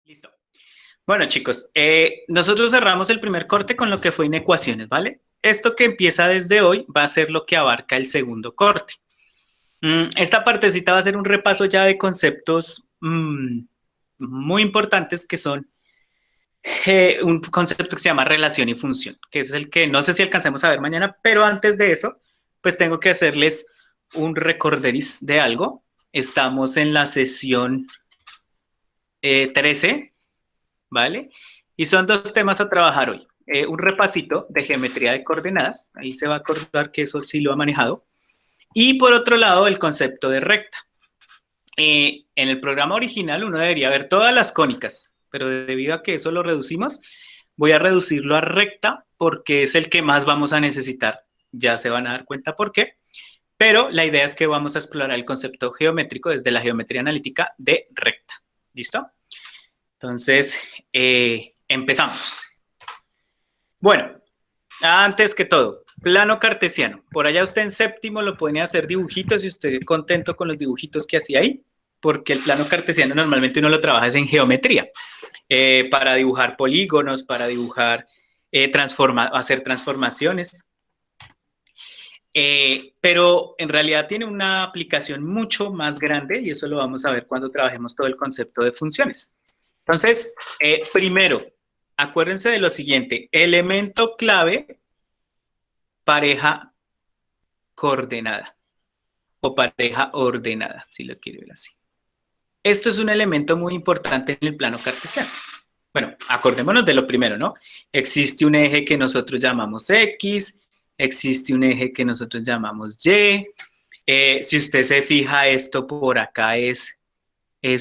Listo. Bueno, chicos, nosotros cerramos el primer corte con lo que fue inecuaciones, ¿vale? Esto que empieza desde hoy va a ser lo que abarca el segundo corte. Esta partecita va a ser un repaso ya de conceptos muy importantes que son un concepto que se llama relación y función, que es el que no sé si alcancemos a ver mañana, pero antes de eso, pues tengo que hacerles un recorderis de algo. Estamos en la sesión 13, ¿vale? Y son dos temas a trabajar hoy. Un repasito de geometría de coordenadas, ahí se va a acordar que eso sí lo ha manejado. Y por otro lado, el concepto de recta. En el programa original uno debería ver todas las cónicas, pero debido a que eso lo reducimos, voy a reducirlo a recta porque es el que más vamos a necesitar. Ya se van a dar cuenta por qué. Pero la idea es que vamos a explorar el concepto geométrico desde la geometría analítica de recta. ¿Listo? Entonces, empezamos. Bueno, antes que todo, plano cartesiano. Por allá usted en séptimo lo pone a hacer dibujitos y usted contento con los dibujitos que hacía ahí, porque el plano cartesiano normalmente uno lo trabaja en geometría, para dibujar polígonos, para dibujar, hacer transformaciones. Pero en realidad tiene una aplicación mucho más grande y eso lo vamos a ver cuando trabajemos todo el concepto de funciones. Entonces, primero, acuérdense de lo siguiente, elemento clave, pareja coordenada o pareja ordenada, si lo quiere ver así. Esto es un elemento muy importante en el plano cartesiano. Bueno, acordémonos de lo primero, ¿no? Existe un eje que nosotros llamamos X, existe un eje que nosotros llamamos Y. Si usted se fija, esto por acá es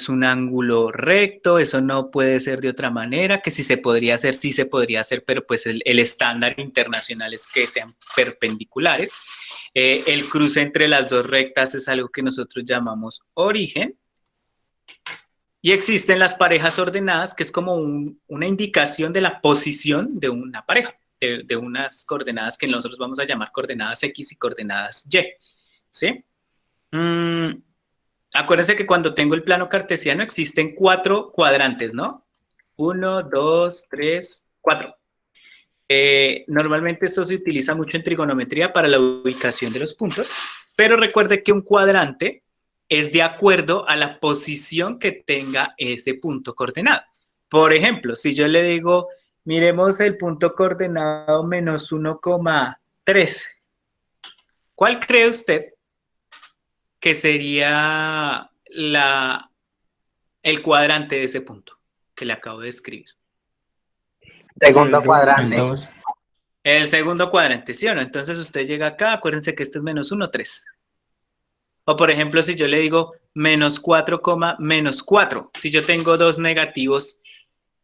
un ángulo recto, eso no puede ser de otra manera, que si se podría hacer, sí se podría hacer, pero pues el estándar internacional es que sean perpendiculares. El cruce entre las dos rectas es algo que nosotros llamamos origen. Y existen las parejas ordenadas, que es como una indicación de la posición de una pareja, de unas coordenadas que nosotros vamos a llamar coordenadas X y coordenadas Y, ¿sí? Acuérdense que cuando tengo el plano cartesiano existen 4 cuadrantes, ¿no? 1, 2, 3, 4. Normalmente eso se utiliza mucho en trigonometría para la ubicación de los puntos, pero recuerde que un cuadrante es de acuerdo a la posición que tenga ese punto coordenado. Por ejemplo, si yo le digo, miremos el punto coordenado menos 1,3, ¿cuál cree usted que sería el cuadrante de ese punto que le acabo de escribir? Segundo El cuadrante. 2. El segundo cuadrante, ¿sí o no? Entonces usted llega acá, acuérdense que este es menos 1, 3. O por ejemplo, si yo le digo menos 4, menos 4, si yo tengo dos negativos,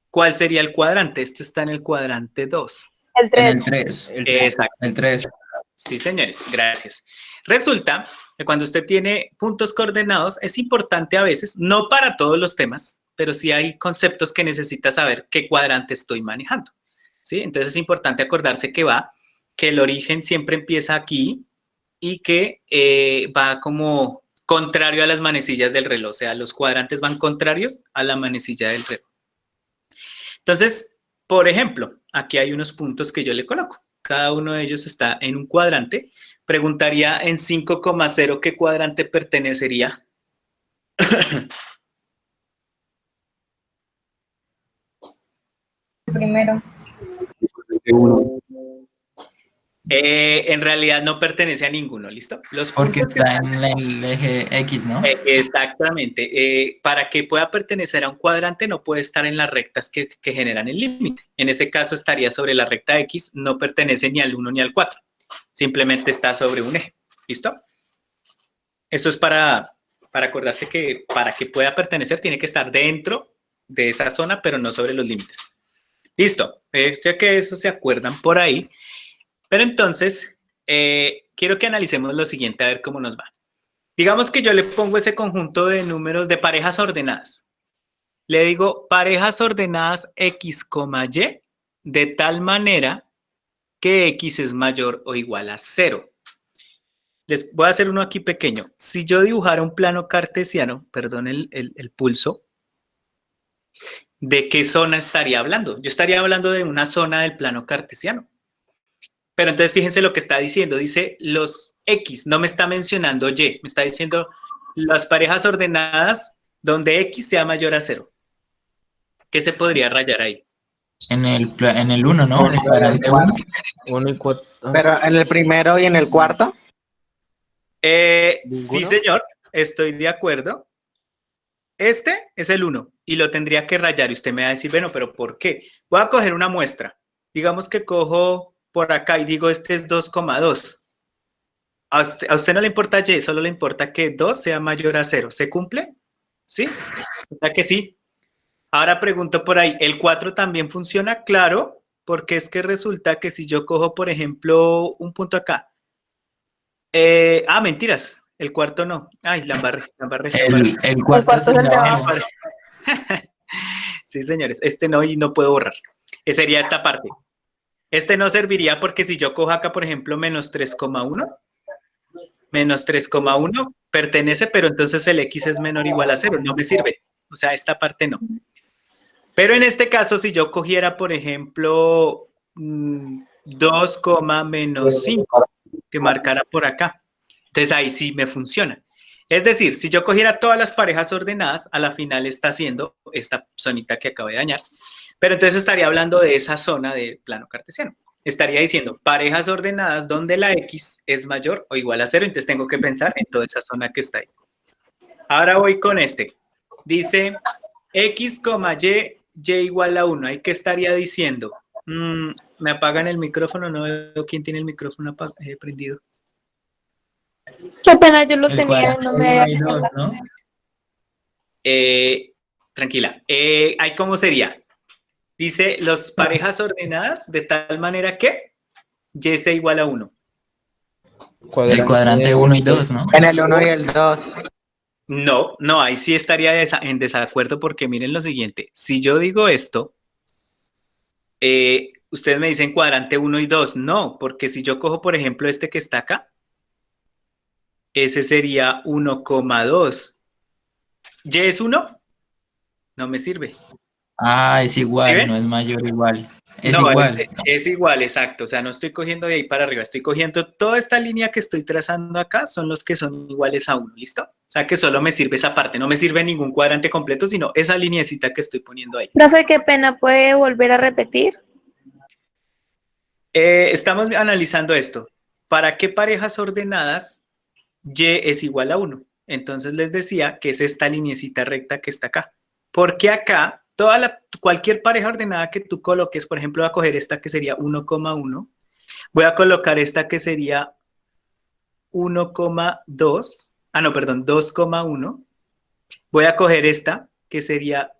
¿cuál sería el cuadrante? Esto está en el cuadrante 2. El En el 3. 3. Exacto. El 3. Sí, señores, gracias. Resulta que cuando usted tiene puntos coordenados, es importante a veces, no para todos los temas, pero sí hay conceptos que necesita saber qué cuadrante estoy manejando, ¿sí? Entonces es importante acordarse que el origen siempre empieza aquí y que va como contrario a las manecillas del reloj, o sea, los cuadrantes van contrarios a la manecilla del reloj. Entonces, por ejemplo, aquí hay unos puntos que yo le coloco. Cada uno de ellos está en un cuadrante. Preguntaría en 5,0 ¿qué cuadrante pertenecería? Primero. En realidad no pertenece a ninguno, ¿listo? Los Porque puntos que está están... en el eje X, ¿no? Exactamente. Para que pueda pertenecer a un cuadrante no puede estar en las rectas que generan el límite. En ese caso estaría sobre la recta X, no pertenece ni al 1 ni al 4. Simplemente está sobre un eje. ¿Listo? Eso es para acordarse que para que pueda pertenecer tiene que estar dentro de esa zona, pero no sobre los límites. Listo. Sé que eso se acuerdan por ahí. Pero entonces, quiero que analicemos lo siguiente, a ver cómo nos va. Digamos que yo le pongo ese conjunto de números de parejas ordenadas. Le digo parejas ordenadas X, Y, de tal manera que X es mayor o igual a 0. Les voy a hacer uno aquí pequeño. Si yo dibujara un plano cartesiano, perdón el pulso, ¿de qué zona estaría hablando? Yo estaría hablando de una zona del plano cartesiano. Pero entonces fíjense lo que está diciendo. Dice los X, no me está mencionando Y. Me está diciendo las parejas ordenadas donde X sea mayor a 0. ¿Qué se podría rayar ahí? En el 1, ¿no? En el cuadrante 1. 1 y 4. Pero en el primero y en el cuarto. Sí, señor, estoy de acuerdo. Este es el 1 y lo tendría que rayar. Y usted me va a decir, bueno, ¿pero por qué? Voy a coger una muestra. Digamos que cojo por acá y digo, este es 2,2. A usted no le importa Y, solo le importa que 2 sea mayor a 0. ¿Se cumple? ¿Sí? O sea que sí. Ahora pregunto por ahí, ¿el 4 también funciona? Claro, porque es que resulta que si yo cojo, por ejemplo, un punto acá. Mentiras. El cuarto no. Ay, la embarré. El cuarto es el de abajo. Sí, señores. Este no y no puedo borrar. Sería esta parte. Este no serviría porque si yo cojo acá, por ejemplo, menos 3,1, menos 3,1 pertenece, pero entonces el X es menor o igual a 0. No me sirve. O sea, esta parte no. Pero en este caso, si yo cogiera, por ejemplo, 2, menos 5, que marcara por acá, entonces ahí sí me funciona. Es decir, si yo cogiera todas las parejas ordenadas, a la final está haciendo esta zonita que acabo de dañar, pero entonces estaría hablando de esa zona del plano cartesiano. Estaría diciendo parejas ordenadas donde la X es mayor o igual a 0, entonces tengo que pensar en toda esa zona que está ahí. Ahora voy con este. Dice X, Y igual a 1. ¿Ahí qué estaría diciendo? Me apagan el micrófono, no veo quién tiene el micrófono prendido. Qué pena, yo lo El tenía, cuadrante no me 1 y 2, ¿no? Tranquila. ¿Ahí cómo sería? Dice, las parejas ordenadas de tal manera que Y sea igual a 1. El cuadrante 1 y 2, ¿no? En el 1 y el 2. No, ahí sí estaría en desacuerdo porque miren lo siguiente. Si yo digo esto, ustedes me dicen cuadrante 1 y 2. No, porque si yo cojo, por ejemplo, este que está acá, ese sería 1,2. ¿Y es 1? No me sirve. Es igual, ¿Sí ven? no es mayor o igual. Es No, igual. es igual, exacto. O sea, no estoy cogiendo de ahí para arriba, estoy cogiendo toda esta línea que estoy trazando acá, son los que son iguales a 1, ¿listo? O sea, que solo me sirve esa parte, no me sirve ningún cuadrante completo, sino esa lineecita que estoy poniendo ahí. Profe, qué pena, ¿puede volver a repetir? Estamos analizando esto. ¿Para qué parejas ordenadas Y es igual a 1? Entonces les decía que es esta lineecita recta que está acá. Porque acá, cualquier pareja ordenada que tú coloques, por ejemplo, voy a coger esta que sería 1,1, voy a colocar esta que sería 1,2, no, perdón, 2,1, voy a coger esta que sería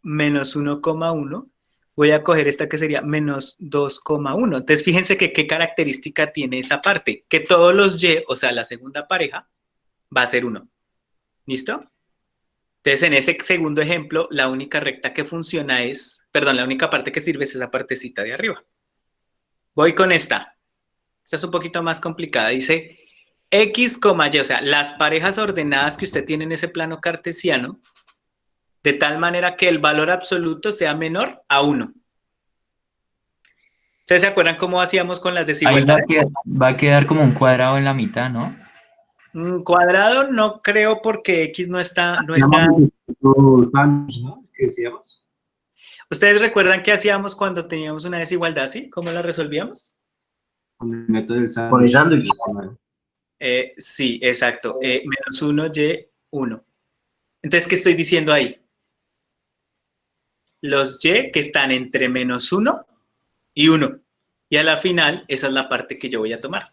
menos 1,1, voy a coger esta que sería menos 2,1. Entonces, fíjense que qué característica tiene esa parte, que todos los Y, o sea, la segunda pareja, va a ser 1. ¿Listo? Entonces, en ese segundo ejemplo, la única recta que funciona la única parte que sirve es esa partecita de arriba. Voy con esta. Esta es un poquito más complicada. Dice X, Y, o sea, las parejas ordenadas que usted tiene en ese plano cartesiano, de tal manera que el valor absoluto sea menor a 1. ¿Ustedes se acuerdan cómo hacíamos con las Ahí desigualdades? va a quedar como un cuadrado en la mitad, ¿no? Cuadrado no creo porque X no está. ¿no? ¿Qué decíamos? ¿Ustedes recuerdan qué hacíamos cuando teníamos una desigualdad así? ¿Cómo la resolvíamos? Con el método del sándwich. Con el sándwich. Sí, exacto. Menos 1, Y, 1. Entonces, ¿qué estoy diciendo ahí? Los Y que están entre menos 1 y 1. Y a la final, esa es la parte que yo voy a tomar.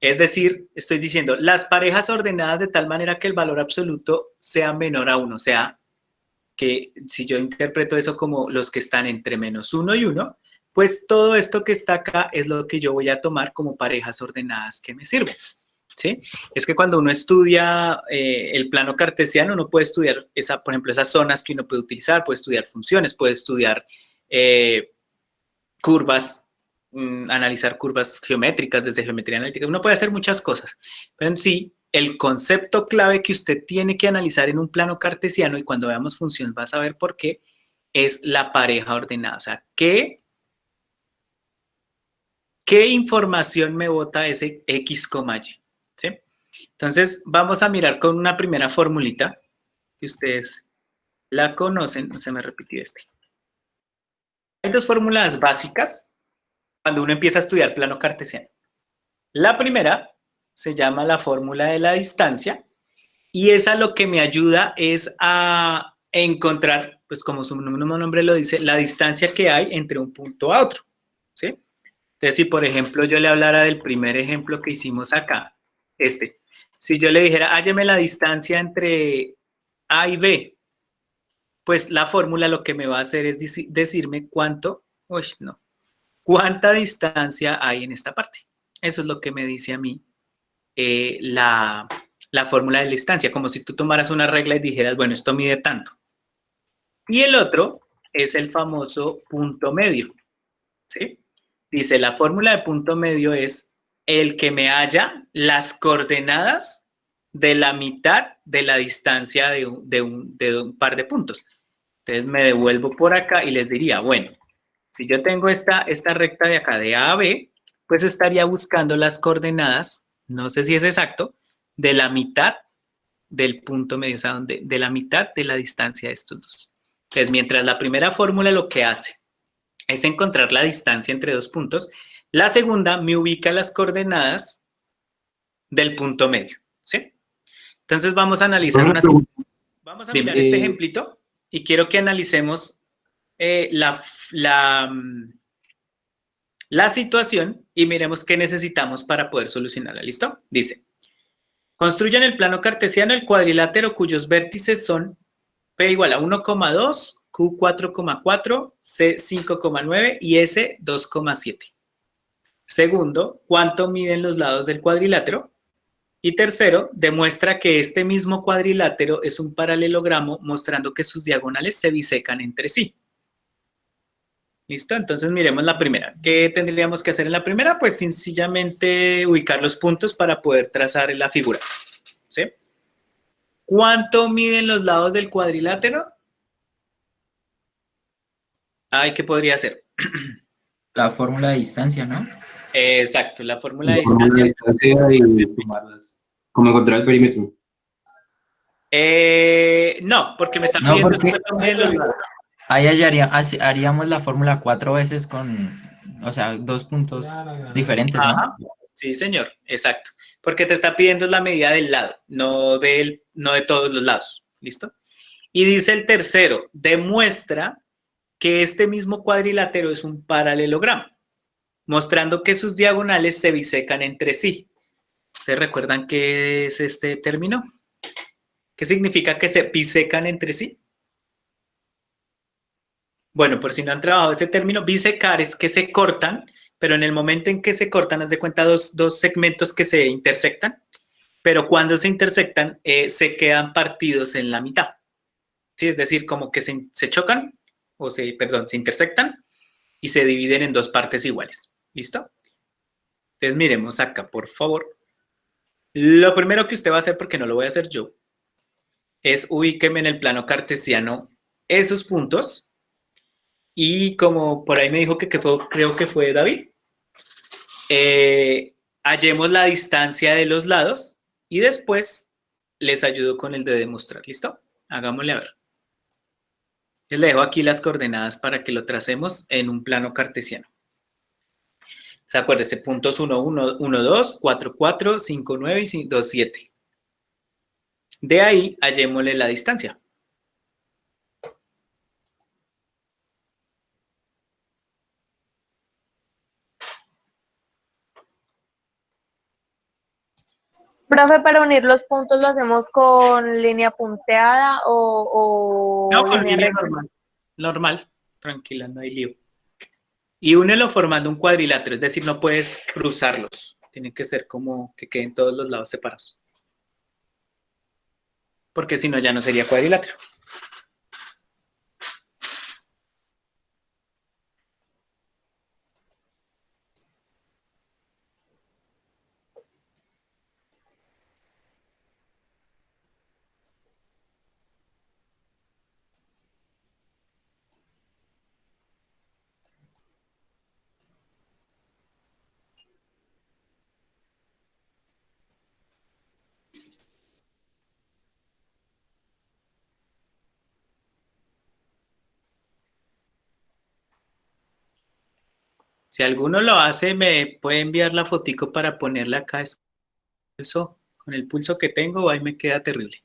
Es decir, estoy diciendo, las parejas ordenadas de tal manera que el valor absoluto sea menor a 1. O sea, que si yo interpreto eso como los que están entre menos 1 y 1, pues todo esto que está acá es lo que yo voy a tomar como parejas ordenadas que me sirven. ¿Sí? Es que cuando uno estudia el plano cartesiano, uno puede estudiar, por ejemplo, esas zonas que uno puede utilizar, puede estudiar funciones, puede estudiar curvas, analizar curvas geométricas desde geometría analítica, uno puede hacer muchas cosas, pero en sí, el concepto clave que usted tiene que analizar en un plano cartesiano, y cuando veamos funciones vas a ver por qué, es la pareja ordenada. O sea, ¿qué información me bota ese X, Y? ¿Sí? Entonces, vamos a mirar con una primera formulita que ustedes la conocen. No se me repitió este. Hay dos fórmulas básicas cuando uno empieza a estudiar plano cartesiano. La primera se llama la fórmula de la distancia y esa lo que me ayuda es a encontrar, pues como su mismo nombre lo dice, la distancia que hay entre un punto a otro, ¿sí? Entonces, si por ejemplo yo le hablara del primer ejemplo que hicimos acá, si yo le dijera, hálleme la distancia entre A y B, pues la fórmula lo que me va a hacer es decirme cuánta distancia hay en esta parte. Eso es lo que me dice a mí la fórmula de la distancia, como si tú tomaras una regla y dijeras, bueno, esto mide tanto. Y el otro es el famoso punto medio, ¿sí? Dice, la fórmula de punto medio es el que me halla las coordenadas de la mitad de la distancia de un par de puntos. Entonces me devuelvo por acá y les diría, bueno, si yo tengo esta recta de acá de A a B, pues estaría buscando las coordenadas, no sé si es exacto, de la mitad del punto medio, o sea, de la mitad de la distancia de estos dos. Entonces, mientras la primera fórmula lo que hace es encontrar la distancia entre dos puntos, la segunda me ubica las coordenadas del punto medio, ¿sí? Entonces vamos a analizar vamos a mirar este ejemplito y quiero que analicemos la situación y miremos qué necesitamos para poder solucionarla. ¿Listo? Dice, construyan el plano cartesiano el cuadrilátero cuyos vértices son P igual a 1,2, Q 4,4, C 5,9 y S 2,7. Segundo, ¿cuánto miden los lados del cuadrilátero? Y tercero, demuestra que este mismo cuadrilátero es un paralelogramo mostrando que sus diagonales se bisecan entre sí. ¿Listo? Entonces miremos la primera. ¿Qué tendríamos que hacer en la primera? Pues sencillamente ubicar los puntos para poder trazar la figura. ¿Sí? ¿Cuánto miden los lados del cuadrilátero? Ay, ¿qué podría ser? La fórmula de distancia, ¿no? Exacto, la fórmula de La fórmula de distancia. distancia y sumarlas. Como encontrar el perímetro. No, porque me está No, pidiendo porque cuánto miden los lados. ahí haríamos la fórmula 4 veces con, o sea, 2 puntos diferentes, ¿no? Ajá, sí, señor, exacto. Porque te está pidiendo la medida del lado, no de todos los lados. ¿Listo? Y dice el tercero, demuestra que este mismo cuadrilátero es un paralelogramo, mostrando que sus diagonales se bisecan entre sí. ¿Ustedes recuerdan qué es este término? ¿Qué significa que se bisecan entre sí? Bueno, por si no han trabajado ese término, bisecar es que se cortan, pero en el momento en que se cortan, haz de cuenta dos segmentos que se intersectan, pero cuando se intersectan, se quedan partidos en la mitad. ¿Sí? Es decir, como que se chocan, se intersectan y se dividen en dos partes iguales. ¿Listo? Entonces miremos acá, por favor. Lo primero que usted va a hacer, porque no lo voy a hacer yo, es ubíqueme en el plano cartesiano esos puntos y como por ahí me dijo creo que fue David, hallemos la distancia de los lados y después les ayudo con el de demostrar. ¿Listo? Hagámosle a ver. Les dejo aquí las coordenadas para que lo tracemos en un plano cartesiano. ¿Se acuérdense? Puntos 1, 1, 1, 2, 4, 4, 5, 9 y 2, 7. De ahí hallémosle la distancia. Profe, para unir los puntos lo hacemos con línea punteada No, o con línea línea recta. normal. Normal. Tranquila, no hay lío. Y únelo formando un cuadrilátero, es decir, no puedes cruzarlos. Tienen que ser como que queden todos los lados separados. Porque si no, ya no sería cuadrilátero. Si alguno lo hace, me puede enviar la fotico para ponerla acá. Eso, con el pulso que tengo, ahí me queda terrible.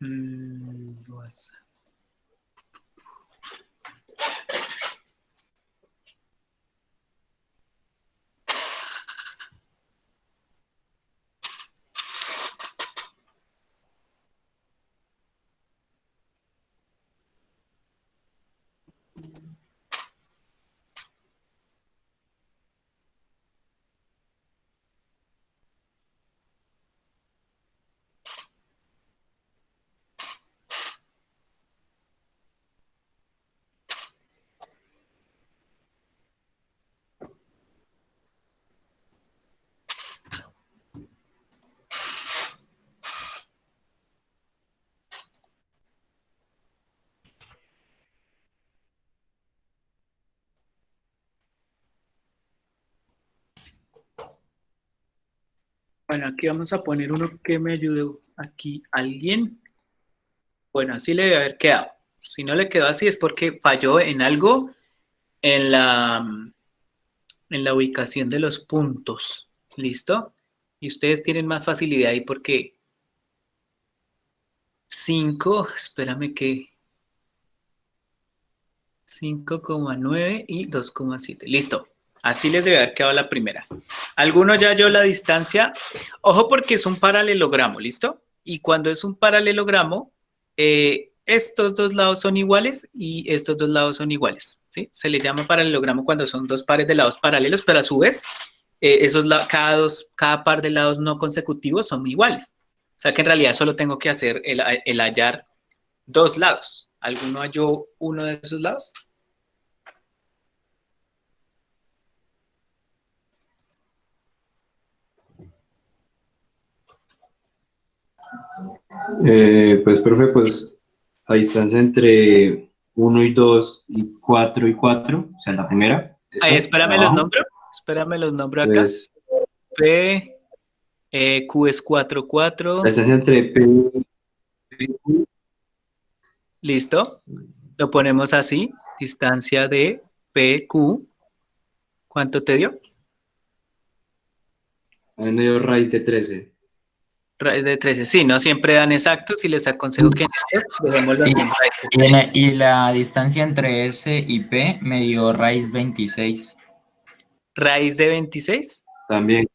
WhatsApp. Bueno, aquí vamos a poner uno que me ayude aquí. ¿Alguien? Bueno, así le debe haber quedado. Si no le quedó así es porque falló en algo en la ubicación de los puntos. ¿Listo? Y ustedes tienen más facilidad ahí porque 5, espérame que 5,9 y 2,7. Listo. Así les debe haber quedado la primera. ¿Alguno ya halló la distancia? Ojo porque es un paralelogramo, ¿listo? Y cuando es un paralelogramo, estos dos lados son iguales y estos dos lados son iguales, ¿sí? Se le llama paralelogramo cuando son dos pares de lados paralelos, pero a su vez, cada par de lados no consecutivos son iguales. O sea que en realidad solo tengo que hacer el hallar dos lados. ¿Alguno halló uno de esos lados? Pues, profe, pues la distancia entre 1 y 2 y 4 y 4, o sea, la primera, Ahí, esta, de espérame los abajo, nombro. Espérame los nombro acá. pues P, Q es 4, 4. la distancia entre P y Q, Listo. Lo ponemos así. Distancia de PQ. ¿Cuánto te dio? a mí me dio raíz de 13. Raíz de 13. Sí, no siempre dan exactos y les aconsejo que en esto dejemos los Y, mismos raíz de 13. y la distancia entre S y P me dio raíz 26. Raíz de 26. También,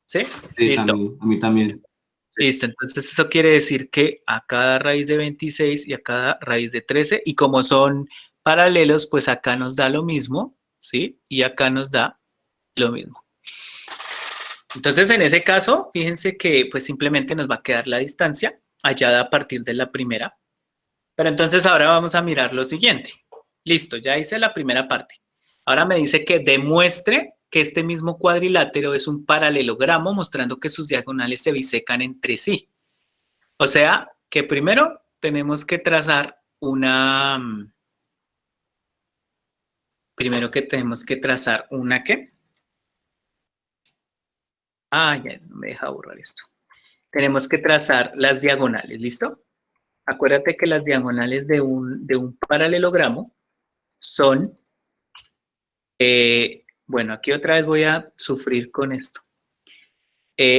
¿Sí? sí, Listo. también, a mí también. Sí. Listo. Entonces eso quiere decir que a cada raíz de 26 y a cada raíz de 13, y como son paralelos, pues acá nos da lo mismo, ¿sí? Y acá nos da lo mismo. Entonces, en ese caso, fíjense que pues simplemente nos va a quedar la distancia hallada a partir de la primera. Pero entonces ahora vamos a mirar lo siguiente. Listo, ya hice la primera parte. Ahora me dice que demuestre que este mismo cuadrilátero es un paralelogramo mostrando que sus diagonales se bisecan entre sí. O sea, que primero tenemos que trazar ¿qué? Ah, ya no me deja borrar esto. Tenemos que trazar las diagonales, ¿listo? Acuérdate que las diagonales de un paralelogramo son, bueno, aquí otra vez voy a sufrir con esto.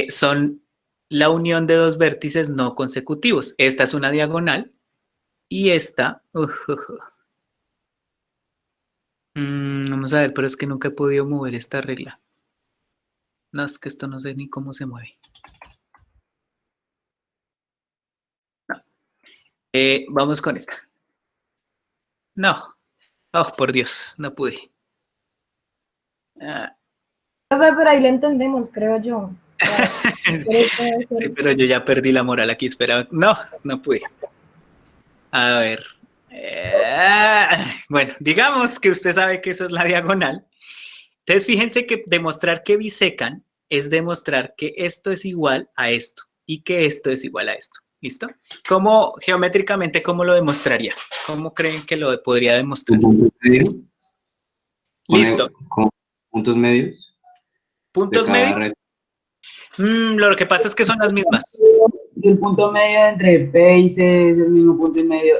Son la unión de dos vértices no consecutivos. Esta es una diagonal y esta... vamos a ver, pero es que nunca he podido mover esta regla. No, es que esto no sé ni cómo se mueve. No. Vamos con esta. No. Oh, por Dios, no pude. Ah. Profe, pero ahí le entendemos, creo yo. Sí, pero yo ya perdí la moral aquí. Espera. No, no pude. A ver. Bueno, digamos que usted sabe que eso es la diagonal. Entonces, fíjense que demostrar que bisecan es demostrar que esto es igual a esto y que esto es igual a esto. ¿Listo? ¿Cómo, geométricamente, cómo lo demostraría? ¿Cómo creen que lo podría demostrar? ¿Un punto medio? Listo. Con puntos medios. ¿Puntos de cada medios? red. Lo que pasa es que son las mismas. El punto medio entre P y C es el mismo punto y medio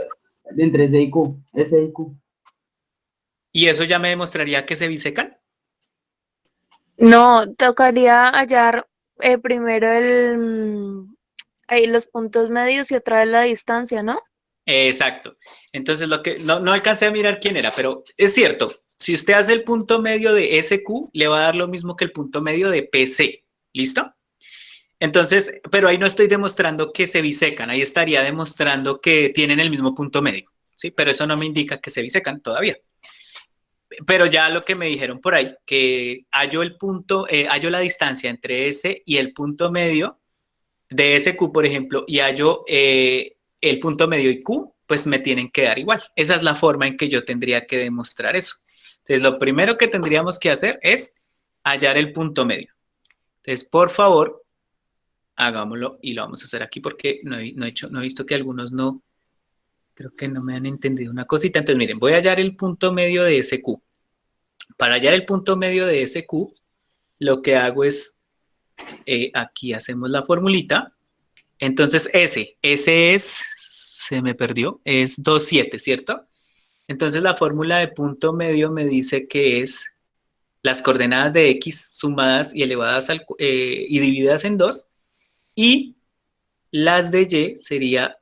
entre C y Q. S y Q. ¿Y eso ya me demostraría que se bisecan? No, tocaría hallar primero ahí los puntos medios y otra vez la distancia, ¿no? Exacto. Entonces, no alcancé a mirar quién era, pero es cierto. Si usted hace el punto medio de SQ, le va a dar lo mismo que el punto medio de PC. ¿Listo? Entonces, pero ahí no estoy demostrando que se bisecan. Ahí estaría demostrando que tienen el mismo punto medio. ¿Sí? Pero eso no me indica que se bisecan todavía. Pero ya lo que me dijeron por ahí, que hallo la distancia entre S y el punto medio de SQ, por ejemplo, y hallo el punto medio y Q, pues me tienen que dar igual. Esa es la forma en que yo tendría que demostrar eso. Entonces, lo primero que tendríamos que hacer es hallar el punto medio. Entonces, por favor, hagámoslo y lo vamos a hacer aquí porque no he visto que algunos no, creo que no me han entendido una cosita. Entonces, miren, voy a hallar el punto medio de SQ. Para hallar el punto medio de SQ, lo que hago es, aquí hacemos la formulita. Entonces, S es, se me perdió, es 2,7, ¿cierto? Entonces, la fórmula de punto medio me dice que es las coordenadas de X sumadas y elevadas y divididas en 2, y las de Y sería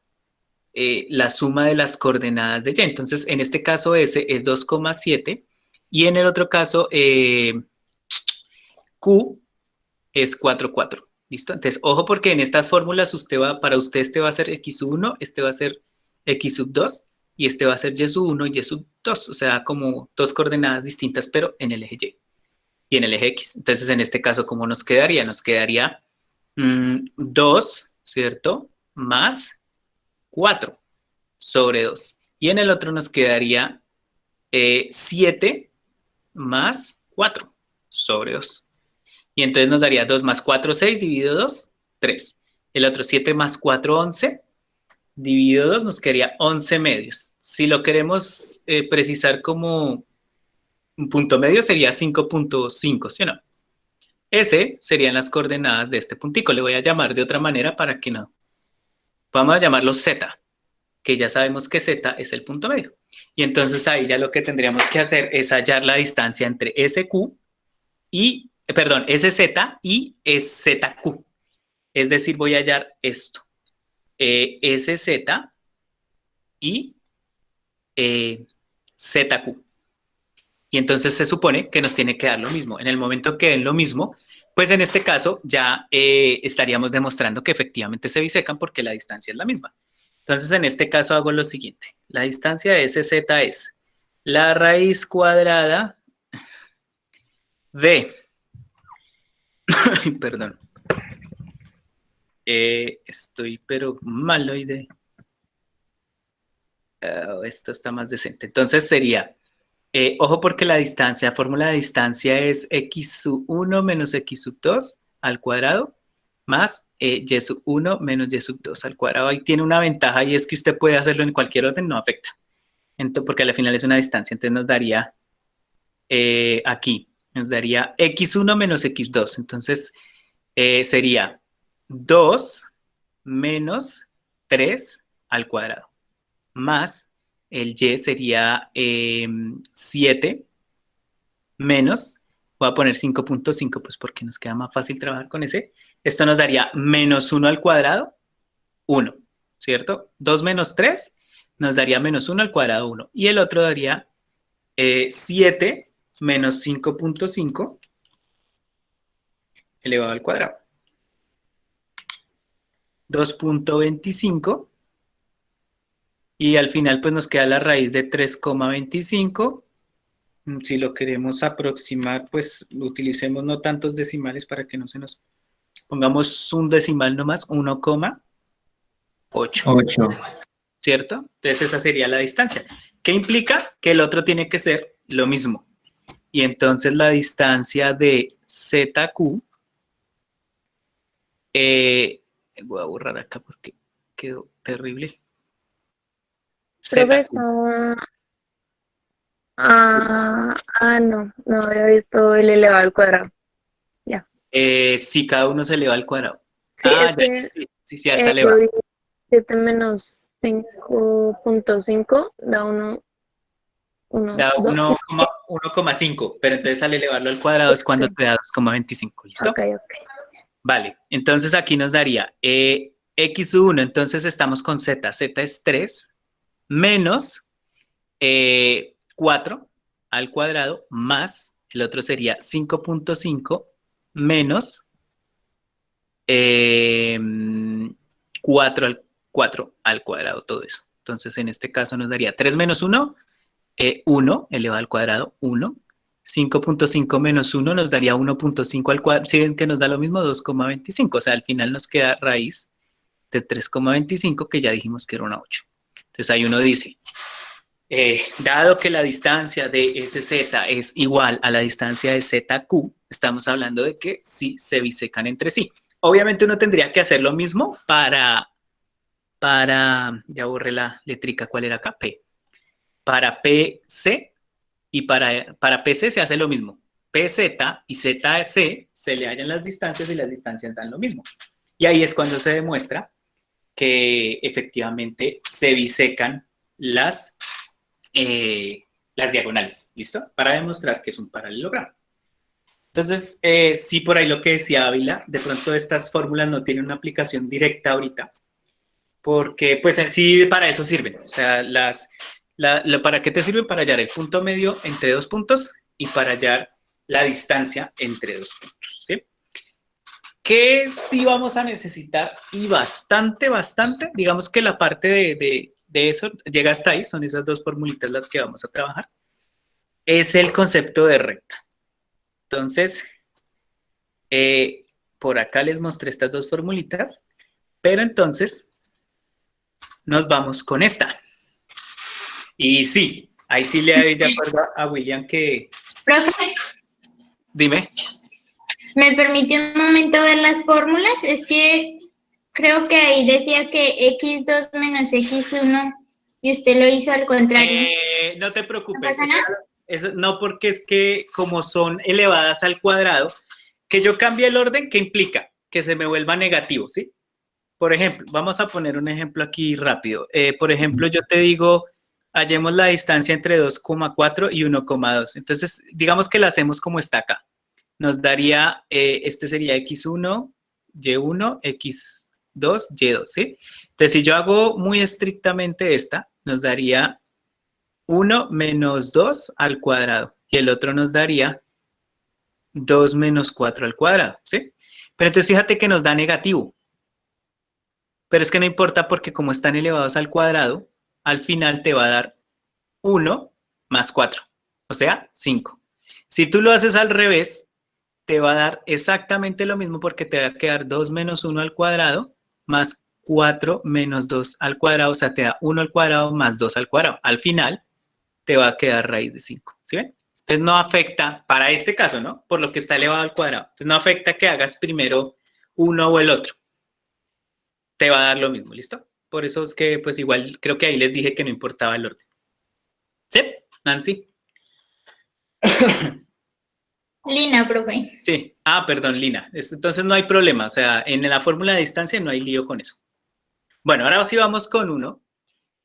la suma de las coordenadas de Y. Entonces, en este caso S es 2,7 y en el otro caso Q es 4,4. ¿Listo? Entonces, ojo porque en estas fórmulas para usted este va a ser X1, este va a ser X2 y este va a ser Y1 y Y2. O sea, como dos coordenadas distintas, pero en el eje Y y en el eje X. Entonces, en este caso, ¿cómo nos quedaría? Nos quedaría 2, ¿cierto? Más 4 sobre 2. Y en el otro nos quedaría 7 más 4 sobre 2. Y entonces nos daría 2 más 4, 6, dividido 2, 3. El otro 7 más 4, 11, dividido 2 nos quedaría 11 medios. Si lo queremos precisar como un punto medio sería 5,5, ¿sí o no? Ese serían las coordenadas de este puntico. Le voy a llamar de otra manera para que no. Vamos a llamarlo Z, que ya sabemos que Z es el punto medio. Y entonces ahí ya lo que tendríamos que hacer es hallar la distancia entre SQ y, SZ y ZQ. Es decir, voy a hallar esto. SZ y ZQ. Y entonces se supone que nos tiene que dar lo mismo. En el momento que den lo mismo, pues en este caso ya estaríamos demostrando que efectivamente se bisecan porque la distancia es la misma. Entonces en este caso hago lo siguiente. La distancia de SZ es la raíz cuadrada de... Perdón. Estoy pero mal hoy de... esto está más decente. Entonces sería... ojo porque la fórmula de distancia es x1 menos x2 al cuadrado más y1 menos y2 al cuadrado. Ahí tiene una ventaja y es que usted puede hacerlo en cualquier orden, no afecta. Entonces, porque al final es una distancia, entonces nos daría aquí, nos daría x1 menos x2. Entonces, sería 2 menos 3 al cuadrado, más el y sería 7 menos, voy a poner 5.5, pues porque nos queda más fácil trabajar con ese. Esto nos daría menos 1 al cuadrado, 1, ¿cierto? 2 menos 3 nos daría menos 1 al cuadrado, 1. Y el otro daría 7 menos 5.5 elevado al cuadrado. 2.25. Y al final pues nos queda la raíz de 3,25. Si lo queremos aproximar, pues utilicemos no tantos decimales para que no se nos... Pongamos un decimal nomás, 1,8. 8. ¿Cierto? Entonces esa sería la distancia. ¿Qué implica? Que el otro tiene que ser lo mismo. Y entonces la distancia de ZQ, voy a borrar acá porque quedó terrible. Profe, ZQ. no había visto el elevado al cuadrado. Si cada uno se eleva al cuadrado. Sí, Ya está yo elevado. vi 7 menos 5.5 da 1, Da 1,5, pero entonces al elevarlo al cuadrado es cuando te da 2,25, ¿listo? Ok. Vale, entonces aquí nos daría x1, entonces estamos con z es 3, menos 4 al cuadrado, más, el otro sería 5.5, menos 4 al cuadrado, todo eso. Entonces en este caso nos daría 3 menos 1, 1 elevado al cuadrado, 1. 5.5 menos 1 nos daría 1.5 al cuadrado. ¿Sí ven que nos da lo mismo? 2,25. O sea, al final nos queda raíz de 3,25, que ya dijimos que era una 8. Entonces ahí uno dice, dado que la distancia de SZ es igual a la distancia de ZQ, estamos hablando de que sí se bisecan entre sí. Obviamente uno tendría que hacer lo mismo para ya borré la letrica, ¿cuál era acá? P. Para PC y para PC se hace lo mismo. PZ y ZC se le hallan las distancias y las distancias dan lo mismo. Y ahí es cuando se demuestra que efectivamente se bisecan las diagonales, ¿listo? Para demostrar que es un paralelogramo. Entonces, sí, por ahí lo que decía Ávila, de pronto estas fórmulas no tienen una aplicación directa ahorita, porque pues en sí para eso sirven. O sea, ¿para qué te sirven? Para hallar el punto medio entre dos puntos y para hallar la distancia entre dos puntos, ¿sí? Que sí vamos a necesitar, y bastante, digamos que la parte de eso llega hasta ahí, son esas dos formulitas las que vamos a trabajar, es el concepto de recta. Entonces, por acá les mostré estas dos formulitas, pero entonces nos vamos con esta. Y sí, ahí sí le doy de acuerdo a William que... Profe, Dime. ¿me permite un momento ver las fórmulas? Es que creo que ahí decía que x2 menos x1 y usted lo hizo al contrario. No te preocupes. ¿No pasa nada? Eso, no, porque es que como son elevadas al cuadrado, que yo cambie el orden, ¿qué implica? Que se me vuelva negativo, ¿sí? Por ejemplo, vamos a poner un ejemplo aquí rápido. Por ejemplo, yo te digo, hallemos la distancia entre 2,4 y 1,2. Entonces, digamos que la hacemos como está acá. Nos daría, este sería x1, y1, x2, y2, ¿sí? Entonces, si yo hago muy estrictamente esta, nos daría 1 menos 2 al cuadrado. Y el otro nos daría 2 menos 4 al cuadrado, ¿sí? Pero entonces fíjate que nos da negativo. Pero es que no importa porque como están elevados al cuadrado, al final te va a dar 1 más 4, o sea, 5. Si tú lo haces al revés, te va a dar exactamente lo mismo porque te va a quedar 2 menos 1 al cuadrado más 4 menos 2 al cuadrado, o sea, te da 1 al cuadrado más 2 al cuadrado. Al final te va a quedar raíz de 5, ¿sí ven? Entonces no afecta, para este caso, ¿no? Por lo que está elevado al cuadrado. Entonces no afecta que hagas primero uno o el otro. Te va a dar lo mismo, ¿listo? Por eso es que, pues igual, creo que ahí les dije que no importaba el orden. ¿Sí, Nancy? Lina, profe. Sí, perdón, Lina. Entonces no hay problema, o sea, en la fórmula de distancia no hay lío con eso. Bueno, ahora sí vamos con uno,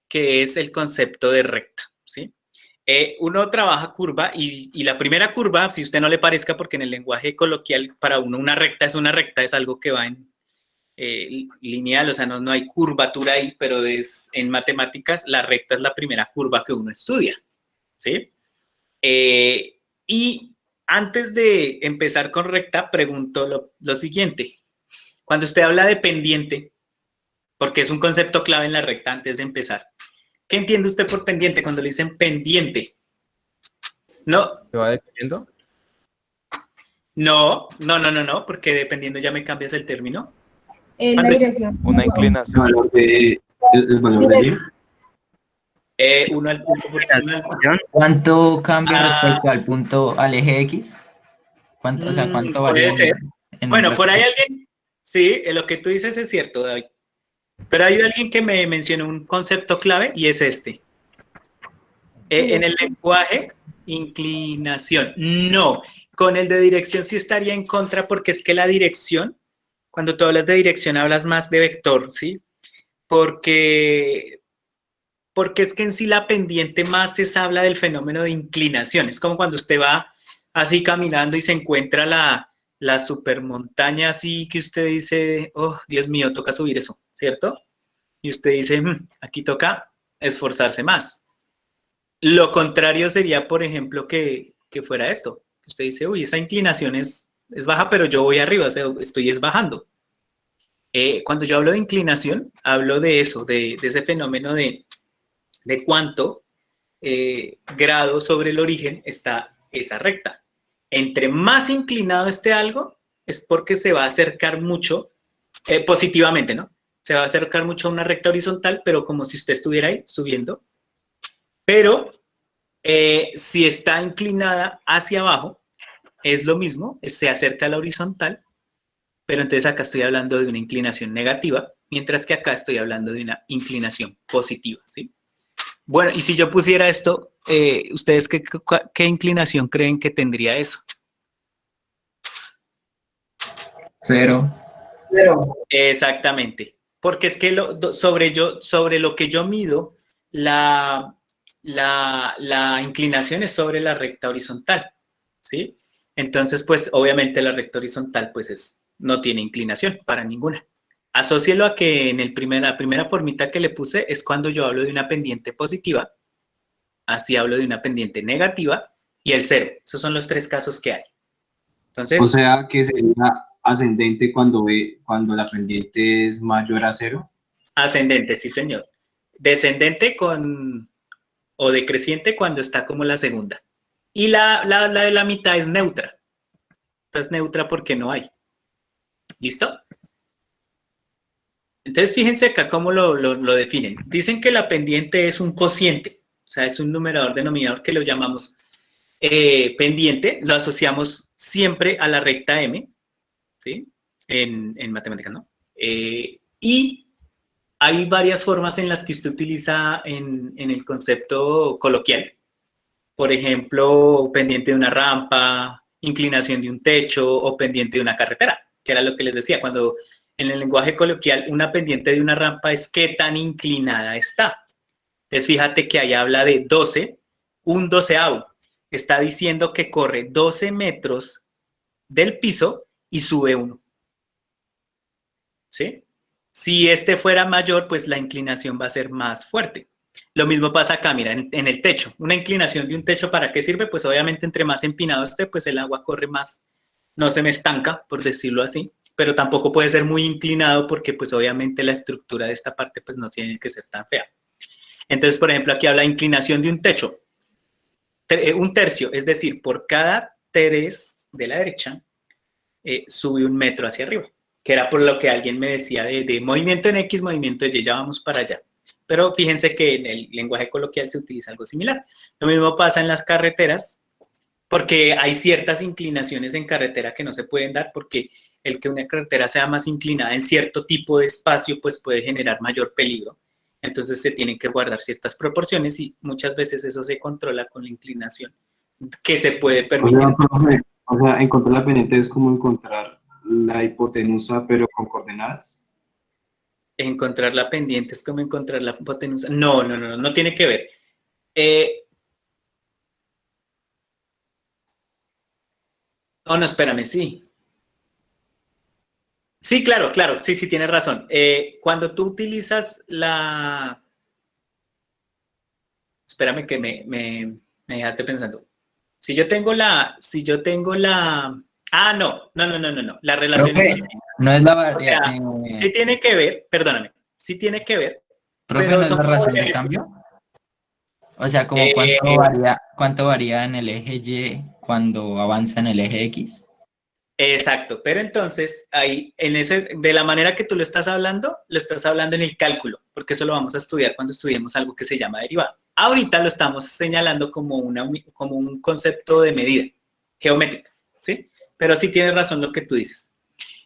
que es el concepto de recta, ¿sí? Uno trabaja curva y la primera curva, si a usted no le parezca, porque en el lenguaje coloquial para uno una recta, es algo que va en lineal, o sea, no hay curvatura ahí, pero en matemáticas la recta es la primera curva que uno estudia, ¿sí? Y antes de empezar con recta, pregunto lo siguiente. Cuando usted habla de pendiente, porque es un concepto clave en la recta antes de empezar, ¿qué entiende usted por pendiente cuando le dicen pendiente? No. ¿Se va dependiendo? No, porque dependiendo ya me cambias el término. La dirección. Una El inclinación. valor de ir. Uno al punto por uno al... ¿Cuánto cambia respecto al punto, al eje X? ¿Cuánto, o sea, cuánto varía? Puede ser. en Bueno, un por ahí respecto? alguien, sí, lo que tú dices es cierto, David. Pero hay alguien que me mencionó un concepto clave y es este. En el lenguaje, inclinación. No, con el de dirección sí estaría en contra porque es que la dirección, cuando tú hablas de dirección hablas más de vector, ¿sí? Porque es que en sí la pendiente más se habla del fenómeno de inclinación. Es como cuando usted va así caminando y se encuentra la supermontaña así que usted dice, oh, Dios mío, toca subir eso, ¿cierto? Y usted dice, aquí toca esforzarse más. Lo contrario sería, por ejemplo, que fuera esto. Usted dice, uy, esa inclinación es baja, pero yo voy arriba, o sea, estoy bajando. Cuando yo hablo de inclinación, hablo de eso, de ese fenómeno de cuánto grado sobre el origen está esa recta. Entre más inclinado esté algo, es porque se va a acercar mucho, positivamente, ¿no? Se va a acercar mucho a una recta horizontal, pero como si usted estuviera ahí subiendo. Pero si está inclinada hacia abajo, es lo mismo, se acerca a la horizontal, pero entonces acá estoy hablando de una inclinación negativa, mientras que acá estoy hablando de una inclinación positiva, ¿sí? Bueno, y si yo pusiera esto, ¿ustedes qué inclinación creen que tendría eso? 0. Exactamente, porque es que sobre lo que yo mido, la inclinación es sobre la recta horizontal, ¿sí? Entonces, pues, obviamente la recta horizontal, pues, no tiene inclinación para ninguna. Asócielo a que en la primera formita que le puse es cuando yo hablo de una pendiente positiva, así hablo de una pendiente negativa y el 0. Esos son los 3 casos que hay. Entonces, O sea, que sería ascendente cuando la pendiente es mayor a 0. ascendente, sí, señor. Descendente o decreciente cuando está como la segunda. Y la de la mitad es neutra. Entonces, neutra porque no hay. ¿Listo? Entonces, fíjense acá cómo lo definen. Dicen que la pendiente es un cociente, o sea, es un numerador denominador que lo llamamos pendiente, lo asociamos siempre a la recta M, ¿sí? En matemáticas, ¿no? Y hay varias formas en las que usted utiliza en el concepto coloquial. Por ejemplo, pendiente de una rampa, inclinación de un techo o pendiente de una carretera, que era lo que les decía, cuando en el lenguaje coloquial una pendiente de una rampa es qué tan inclinada está. Entonces fíjate que ahí habla de 12, un doceavo. Está diciendo que corre 12 metros del piso y sube 1. ¿Sí? Si este fuera mayor, pues la inclinación va a ser más fuerte. Lo mismo pasa acá, mira, en el techo. Una inclinación de un techo, ¿para qué sirve? Pues obviamente entre más empinado esté, pues el agua corre más, no se me estanca, por decirlo así, pero tampoco puede ser muy inclinado porque pues obviamente la estructura de esta parte pues no tiene que ser tan fea. Entonces, por ejemplo, aquí habla de inclinación de un techo. Un tercio, es decir, por cada 3 de la derecha, sube 1 metro hacia arriba, que era por lo que alguien me decía de movimiento en X, movimiento en Y, ya vamos para allá. Pero fíjense que en el lenguaje coloquial se utiliza algo similar. Lo mismo pasa en las carreteras, porque hay ciertas inclinaciones en carretera que no se pueden dar, porque el que una carretera sea más inclinada en cierto tipo de espacio, pues puede generar mayor peligro. Entonces se tienen que guardar ciertas proporciones y muchas veces eso se controla con la inclinación que se puede permitir. O sea, encontrar la pendiente es como encontrar la hipotenusa, pero con coordenadas. Encontrar la pendiente es como encontrar la hipotenusa. No, no, no, no tiene que ver. Oh, no, espérame, sí. Sí, claro, claro, sí, sí, tienes razón. Cuando tú utilizas la... Espérame que me dejaste pensando. Si yo tengo la... Ah, no, no, no, no, no, no. La relación Profe, es... no es la O sea, variable. sí tiene que ver, perdóname, sí tiene que ver, Profe, pero ¿no es son la razón de variables. cambio? O sea, como Eh, cuánto varía en el eje Y cuando avanza en el eje X. Exacto, pero entonces ahí, de la manera que tú lo estás hablando en el cálculo, porque eso lo vamos a estudiar cuando estudiemos algo que se llama derivada. Ahorita lo estamos señalando como un concepto de medida geométrica, ¿sí? Pero sí tienes razón lo que tú dices.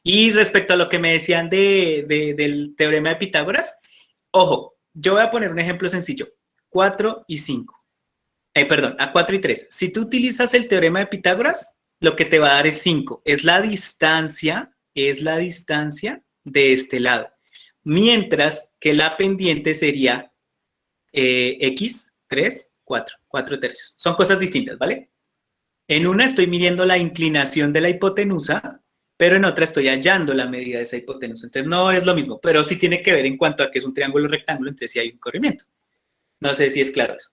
Y respecto a lo que me decían del teorema de Pitágoras, ojo, yo voy a poner un ejemplo sencillo, 4 y 5. Perdón, a 4 y 3. Si tú utilizas el teorema de Pitágoras, lo que te va a dar es 5. Es la distancia de este lado. Mientras que la pendiente sería x, 3, 4, 4 tercios. Son cosas distintas, ¿vale? En una estoy midiendo la inclinación de la hipotenusa, pero en otra estoy hallando la medida de esa hipotenusa. Entonces no es lo mismo, pero sí tiene que ver en cuanto a que es un triángulo rectángulo, entonces sí hay un corrimiento. No sé si es claro eso.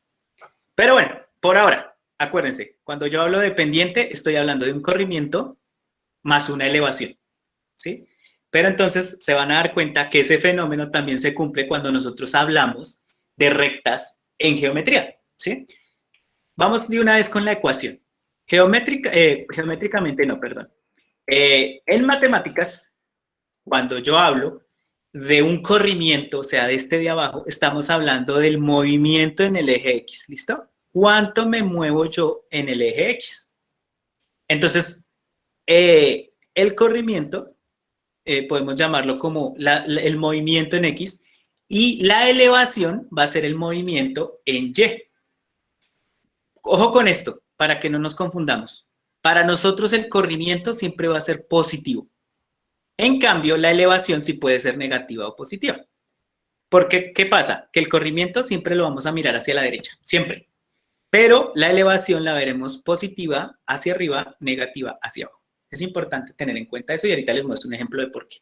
Pero bueno, por ahora, acuérdense, cuando yo hablo de pendiente, estoy hablando de un corrimiento más una elevación, ¿sí? Pero entonces se van a dar cuenta que ese fenómeno también se cumple cuando nosotros hablamos de rectas en geometría, ¿sí? Vamos de una vez con la ecuación. Geométricamente no, perdón. En matemáticas, cuando yo hablo de un corrimiento, o sea, de este de abajo, estamos hablando del movimiento en el eje X, ¿listo? ¿Cuánto me muevo yo en el eje X? Entonces, el corrimiento, podemos llamarlo como el movimiento en X, y la elevación va a ser el movimiento en Y. Ojo con esto, para que no nos confundamos. Para nosotros el corrimiento siempre va a ser positivo. En cambio, la elevación sí puede ser negativa o positiva. Porque, ¿qué pasa? Que el corrimiento siempre lo vamos a mirar hacia la derecha, siempre. Pero la elevación la veremos positiva hacia arriba, negativa hacia abajo. Es importante tener en cuenta eso y ahorita les muestro un ejemplo de por qué.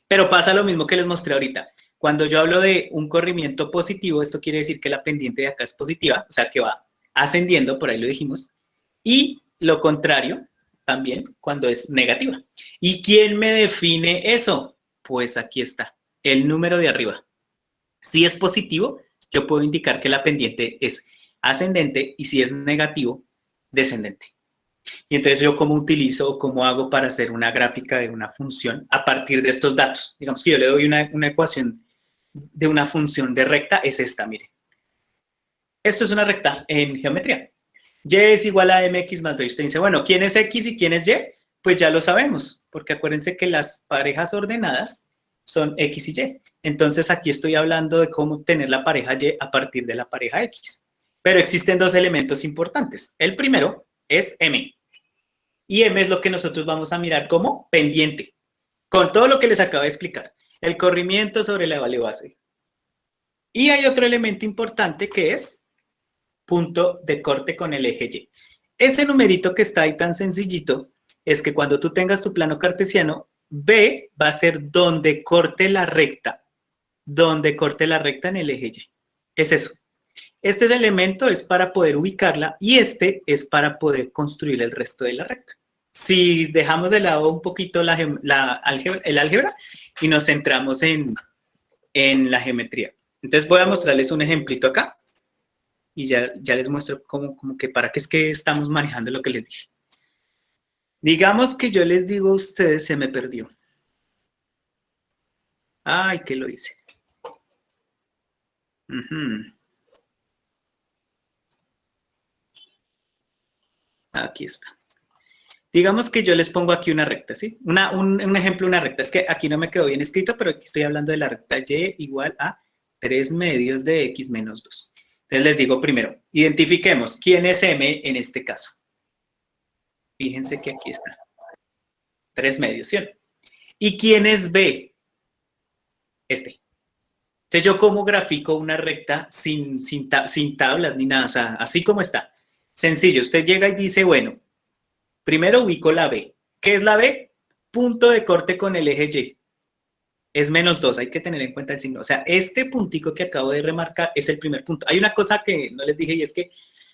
Pero pasa lo mismo que les mostré ahorita. Cuando yo hablo de un corrimiento positivo, esto quiere decir que la pendiente de acá es positiva, o sea que va ascendiendo, por ahí lo dijimos, y lo contrario también cuando es negativa. ¿Y quién me define eso? Pues aquí está, el número de arriba. Si es positivo, yo puedo indicar que la pendiente es ascendente y si es negativo, descendente. Y entonces yo cómo utilizo o cómo hago para hacer una gráfica de una función a partir de estos datos. Digamos que yo le doy una ecuación de una función de recta, es esta, mire. Esto es una recta en geometría. Y es igual a mx más b. Usted dice, bueno, ¿quién es x y quién es y? Pues ya lo sabemos, porque acuérdense que las parejas ordenadas son x y y. Entonces aquí estoy hablando de cómo tener la pareja y a partir de la pareja x. Pero existen dos elementos importantes. El primero es m. Y m es lo que nosotros vamos a mirar como pendiente. Con todo lo que les acabo de explicar. El corrimiento sobre la base. Y hay otro elemento importante que es punto de corte con el eje Y. Ese numerito que está ahí tan sencillito es que cuando tú tengas tu plano cartesiano, B va a ser donde corte la recta en el eje Y. Es eso. Este elemento es para poder ubicarla y este es para poder construir el resto de la recta. Si dejamos de lado un poquito el álgebra y nos centramos en la geometría. Entonces voy a mostrarles un ejemplito acá y ya les muestro como que para qué es que estamos manejando lo que les dije. Digamos que yo les digo a ustedes, se me perdió. Ay, ¿qué lo hice? Aquí está. Digamos que yo les pongo aquí una recta, ¿sí? Un ejemplo, una recta. Es que aquí no me quedó bien escrito, pero aquí estoy hablando de la recta y igual a 3 medios de x menos 2. Entonces les digo primero, identifiquemos quién es m en este caso. Fíjense que aquí está. 3 medios, ¿sí o no? ¿Y quién es B? Este. Entonces, ¿yo cómo grafico una recta sin tablas ni nada? O sea, así como está. Sencillo, usted llega y dice, bueno, primero ubico la B. ¿Qué es la B? Punto de corte con el eje Y. Es -2, hay que tener en cuenta el signo. O sea, este puntico que acabo de remarcar es el primer punto. Hay una cosa que no les dije y es que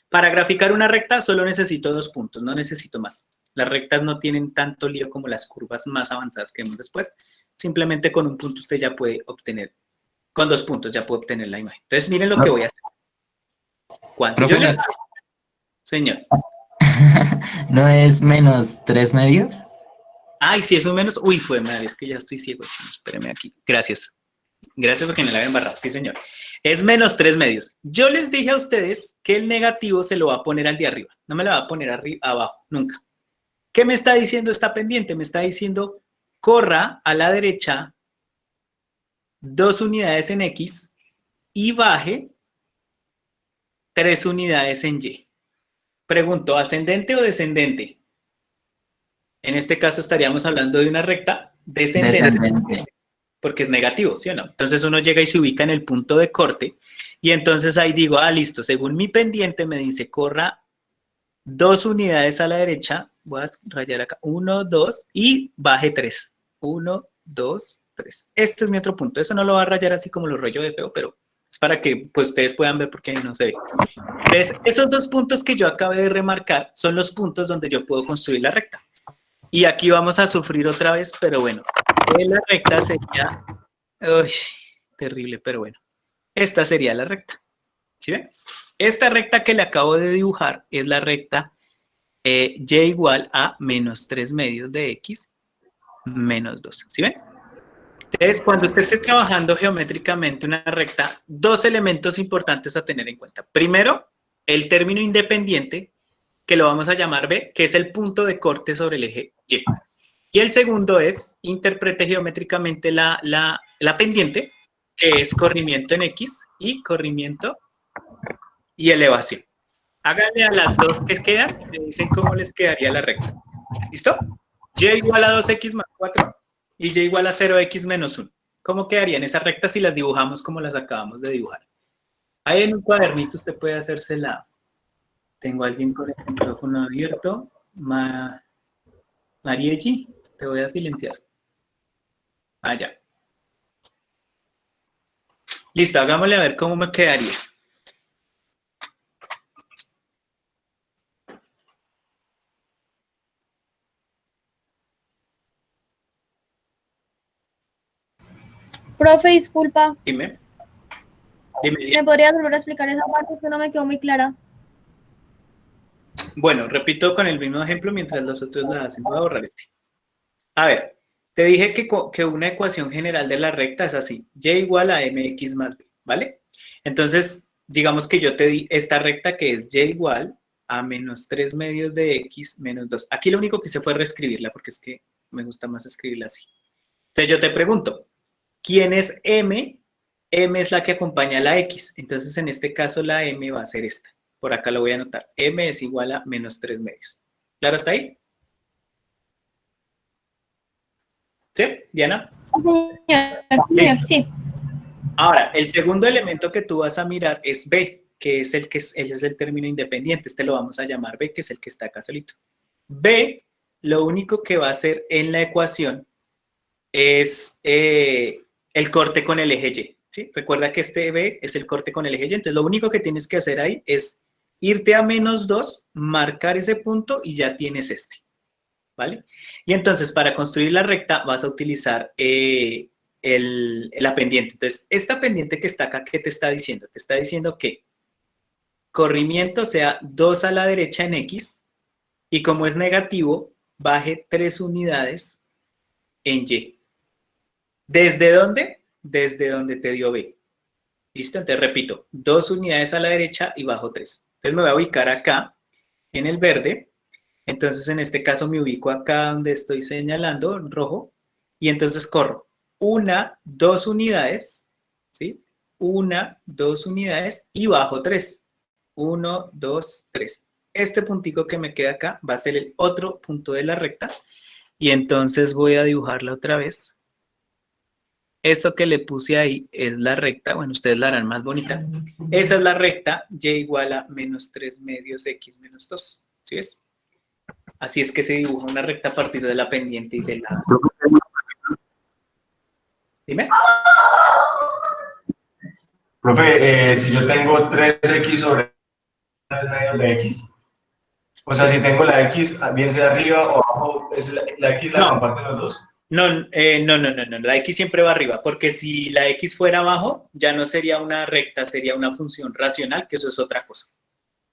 para graficar una recta solo necesito 2 puntos, no necesito más. Las rectas no tienen tanto lío como las curvas más avanzadas que vemos después. Simplemente con un punto usted ya puede obtener, con 2 puntos ya puede obtener la imagen. Entonces miren lo que voy a hacer. ¿Cuánto? Yo les... Señor. ¿No es -3 medios? Ay, si es un menos... Uy, fue madre, es que ya estoy ciego. Espéreme aquí. Gracias. Gracias porque me la habían embarrado. Sí, señor. Es -3 medios. Yo les dije a ustedes que el negativo se lo va a poner al de arriba. No me lo va a poner abajo, nunca. ¿Qué me está diciendo esta pendiente? Me está diciendo, corra a la derecha 2 unidades en X y baje 3 unidades en Y. Pregunto, ¿ascendente o descendente? En este caso estaríamos hablando de una recta descendente. Porque es negativo, ¿sí o no? Entonces uno llega y se ubica en el punto de corte y entonces ahí digo, listo, según mi pendiente me dice, corra 2 unidades a la derecha, voy a rayar acá, 1, 2 y baje 3. 1, 2, 3. Este es mi otro punto. Eso no lo va a rayar así como lo rayo de feo, pero es para que pues, ustedes puedan ver porque ahí no se ve. Entonces, esos 2 puntos que yo acabé de remarcar son los puntos donde yo puedo construir la recta. Y aquí vamos a sufrir otra vez, pero bueno, la recta sería... Uy, terrible, pero bueno. Esta sería la recta. ¿Sí ven? Esta recta que le acabo de dibujar es la recta y igual a -3 medios de X menos 2. ¿Sí ven? Entonces, cuando usted esté trabajando geométricamente una recta, 2 elementos importantes a tener en cuenta. Primero, el término independiente, que lo vamos a llamar B, que es el punto de corte sobre el eje Y. Y el segundo es, interprete geométricamente la pendiente, que es corrimiento en X y corrimiento y elevación. Háganle a las 2 que quedan y me dicen cómo les quedaría la recta. ¿Listo? Y igual a 2X más 4 y Y igual a 0X menos 1. ¿Cómo quedarían esas rectas si las dibujamos como las acabamos de dibujar? Ahí en un cuadernito usted puede hacérsela. Tengo a alguien con el micrófono abierto. Marielli, te voy a silenciar. Ya. Listo, hagámosle a ver cómo me quedaría. Profe, disculpa. Dime. ¿Me podrías volver a explicar esa parte que no me quedó muy clara? Bueno, repito con el mismo ejemplo mientras los otros la hacen. Voy a borrar este. A ver, te dije que una ecuación general de la recta es así. Y igual a mx más b, ¿vale? Entonces, digamos que yo te di esta recta que es y igual a -3 medios de x menos 2. Aquí lo único que hice fue reescribirla porque es que me gusta más escribirla así. Entonces yo te pregunto, ¿quién es m? M es la que acompaña a la x. Entonces, en este caso, la m va a ser esta. Por acá lo voy a anotar. M es igual a -3 medios. ¿Claro hasta ahí? ¿Sí, Diana? Sí, sí. Ahora, el segundo elemento que tú vas a mirar es B, que es el término independiente. Este lo vamos a llamar B, que es el que está acá solito. B, lo único que va a hacer en la ecuación es el corte con el eje Y. ¿Sí? Recuerda que este B es el corte con el eje Y. Entonces, lo único que tienes que hacer ahí es irte a -2, marcar ese punto y ya tienes este. ¿Vale? Y entonces, para construir la recta vas a utilizar la pendiente. Entonces, esta pendiente que está acá, ¿qué te está diciendo? Te está diciendo que corrimiento sea 2 a la derecha en X y como es negativo, baje 3 unidades en Y. ¿Desde dónde? Desde donde te dio B. ¿Listo? Entonces, repito, 2 unidades a la derecha y bajo 3. Entonces, me voy a ubicar acá en el verde. Entonces, en este caso me ubico acá donde estoy señalando, en rojo, y entonces corro 1, 2 unidades, ¿sí? 1, 2 unidades y bajo 3. 1, 2, 3. este puntico que me queda acá va a ser el otro punto de la recta. Y entonces voy a dibujarla otra vez. Eso que le puse ahí es la recta. Bueno, ustedes la harán más bonita. Esa es la recta, y igual a menos 3 medios x menos 2. ¿Sí ves? Así es que se dibuja una recta a partir de la pendiente y de la... Dime. Profe, si yo tengo 3x sobre 3 medios de x, o sea, si tengo la x, bien sea arriba o abajo, ¿es la x la comparten los dos? No, la x siempre va arriba, porque si la x fuera abajo, ya no sería una recta, sería una función racional, que eso es otra cosa.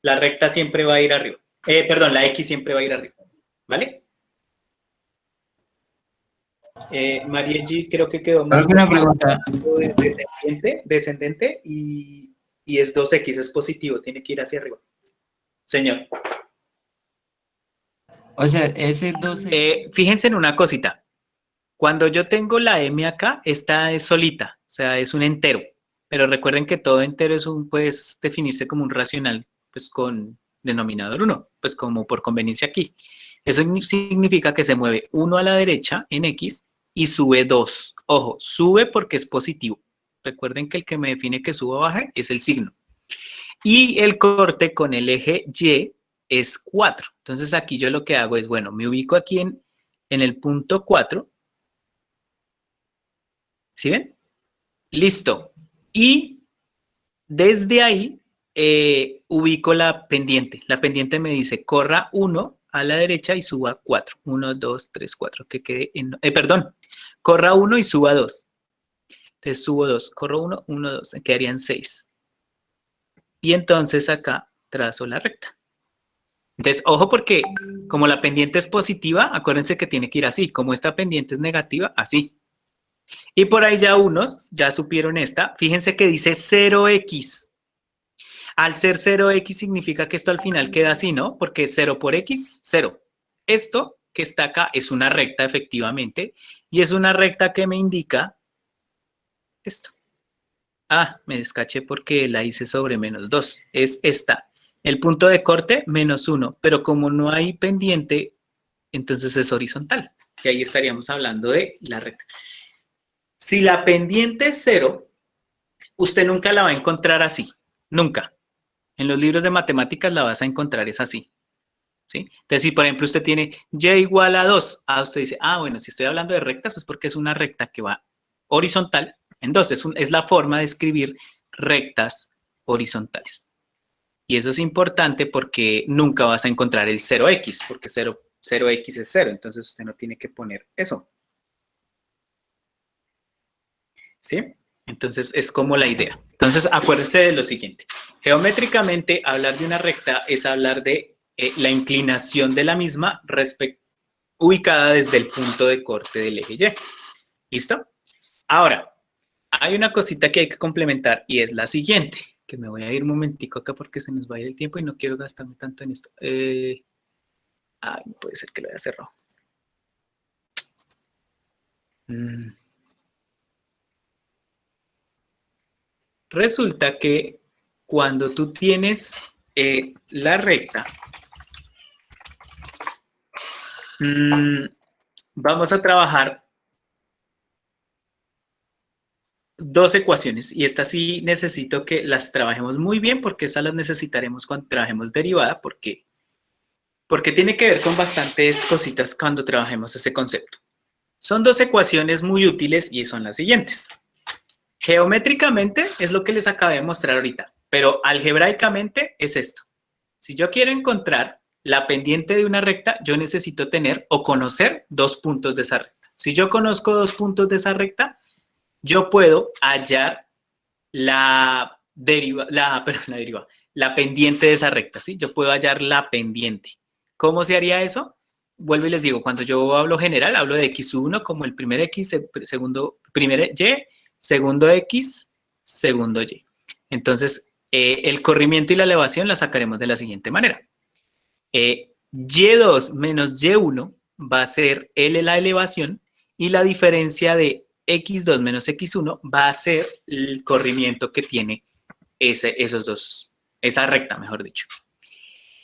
La recta siempre va a ir arriba. Perdón, la x siempre va a ir arriba, ¿vale? María G creo que quedó muy ¿Alguna pregunta? descendente y es 2x, es positivo, tiene que ir hacia arriba. Señor. O sea, ese 12... Fíjense en una cosita. Cuando yo tengo la m acá, esta es solita, o sea, es un entero. Pero recuerden que todo entero puede definirse como un racional, pues con denominador 1, pues como por conveniencia aquí. Eso significa que se mueve 1 a la derecha en x y sube 2. Ojo, sube porque es positivo. Recuerden que el que me define que suba o baja es el signo. Y el corte con el eje y es 4. Entonces aquí yo lo que hago es, bueno, me ubico aquí en el punto 4. ¿Sí ven? Listo. Y desde ahí ubico la pendiente. La pendiente me dice, corra 1 a la derecha y suba 4. 1, 2, 3, 4. Que quede en... perdón. Corra 1 y suba 2. Entonces subo 2. Corro 1, 1, 2. Quedarían 6. Y entonces acá trazo la recta. Entonces, ojo porque como la pendiente es positiva, acuérdense que tiene que ir así. Como esta pendiente es negativa, así. Y por ahí ya unos ya supieron esta. Fíjense que dice 0x. Al ser 0x significa que esto al final queda así, ¿no? Porque 0 por x, 0. Esto que está acá es una recta, efectivamente. Y es una recta que me indica esto. Ah, me descaché porque la hice sobre menos 2. Es esta. El punto de corte, menos 1. Pero como no hay pendiente, entonces es horizontal. Y ahí estaríamos hablando de la recta. Si la pendiente es 0, usted nunca la va a encontrar así. Nunca. En los libros de matemáticas la vas a encontrar es así. ¿Sí? Entonces, si por ejemplo usted tiene y igual a 2, usted dice, bueno, si estoy hablando de rectas es porque es una recta que va horizontal en 2. Es la forma de escribir rectas horizontales. Y eso es importante porque nunca vas a encontrar el 0x, porque 0x es 0, entonces usted no tiene que poner eso. ¿Sí? Entonces es como la idea. Entonces acuérdense de lo siguiente. Geométricamente hablar de una recta es hablar de la inclinación de la misma ubicada desde el punto de corte del eje Y. ¿Listo? Ahora, hay una cosita que hay que complementar y es la siguiente, que me voy a ir un momentico acá porque se nos va a ir el tiempo y no quiero gastarme tanto en esto. Puede ser que lo haya cerrado. Resulta que cuando tú tienes la recta, vamos a trabajar dos ecuaciones y estas sí necesito que las trabajemos muy bien porque esas las necesitaremos cuando trabajemos derivada porque tiene que ver con bastantes cositas cuando trabajemos ese concepto. Son dos ecuaciones muy útiles y son las siguientes. Geométricamente es lo que les acabé de mostrar ahorita, pero algebraicamente es esto. Si yo quiero encontrar la pendiente de una recta, yo necesito tener o conocer dos puntos de esa recta. Si yo conozco dos puntos de esa recta, yo puedo hallar la pendiente de esa recta, ¿sí? Yo puedo hallar la pendiente. ¿Cómo se haría eso? Vuelvo y les digo, cuando yo hablo general, hablo de x1 como el primer x, primer y, segundo x, segundo y. Entonces, el corrimiento y la elevación la sacaremos de la siguiente manera. Y2 menos y1 va a ser L la elevación y la diferencia de x2 menos x1 va a ser el corrimiento que tiene esa recta, mejor dicho.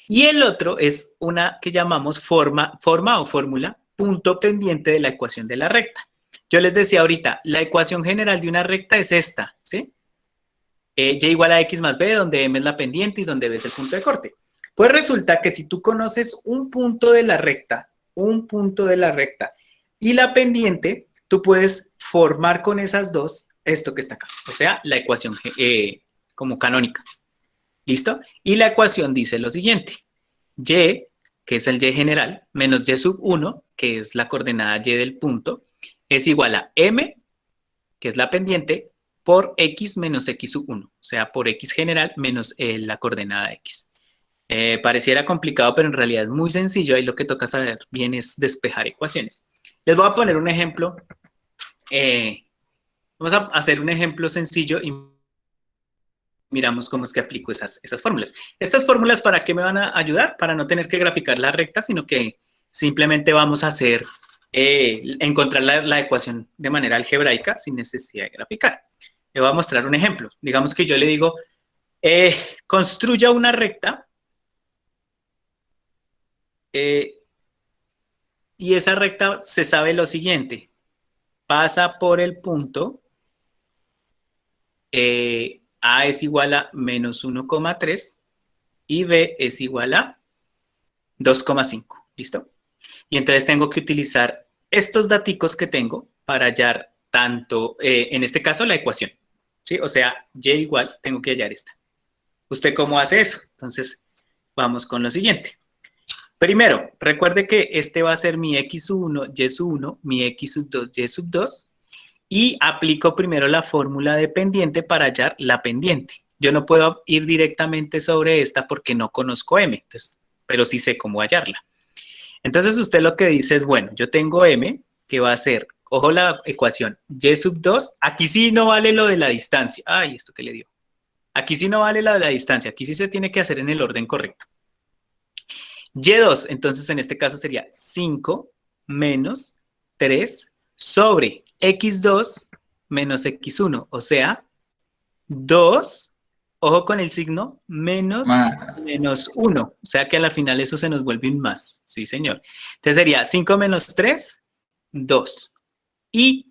Y el otro es una que llamamos forma o fórmula, punto pendiente de la ecuación de la recta. Yo les decía ahorita, la ecuación general de una recta es esta, ¿sí? Y igual a x más b, donde m es la pendiente y donde b es el punto de corte. Pues resulta que si tú conoces un punto de la recta, y la pendiente, tú puedes formar con esas dos esto que está acá, o sea, la ecuación como canónica. ¿Listo? Y la ecuación dice lo siguiente. Y, que es el y general, menos y sub 1, que es la coordenada y del punto, es igual a m, que es la pendiente, por x menos x sub 1. O sea, por x general menos la coordenada x. Pareciera complicado, pero en realidad es muy sencillo. Ahí lo que toca saber bien es despejar ecuaciones. Les voy a poner un ejemplo. Vamos a hacer un ejemplo sencillo y miramos cómo es que aplico esas fórmulas. Estas fórmulas, ¿para qué me van a ayudar? Para no tener que graficar la recta, sino que simplemente vamos a hacer, encontrar la ecuación de manera algebraica sin necesidad de graficar. Le voy a mostrar un ejemplo. Digamos que yo le digo, construya una recta y esa recta se sabe lo siguiente. Pasa por el punto A es igual a menos 1,3 y B es igual a 2,5. ¿Listo? Y entonces tengo que utilizar estos daticos que tengo para hallar tanto, en este caso, la ecuación. ¿Sí? O sea, y igual, tengo que hallar esta. ¿Usted cómo hace eso? Entonces, vamos con lo siguiente. Primero, recuerde que este va a ser mi x sub 1, y sub 1, mi x sub 2, y sub 2. Y aplico primero la fórmula de pendiente para hallar la pendiente. Yo no puedo ir directamente sobre esta porque no conozco m, entonces, pero sí sé cómo hallarla. Entonces usted lo que dice es, bueno, yo tengo m, que va a ser, ojo la ecuación, y sub 2, aquí sí no vale lo de la distancia. Ay, ¿esto qué le dio? Aquí sí no vale lo de la distancia, aquí sí se tiene que hacer en el orden correcto. Y2, entonces en este caso sería 5 menos 3 sobre x2 menos x1, o sea, 2, ojo con el signo, menos 1, o sea que a la final eso se nos vuelve un más, sí señor. Entonces sería 5 menos 3, 2, y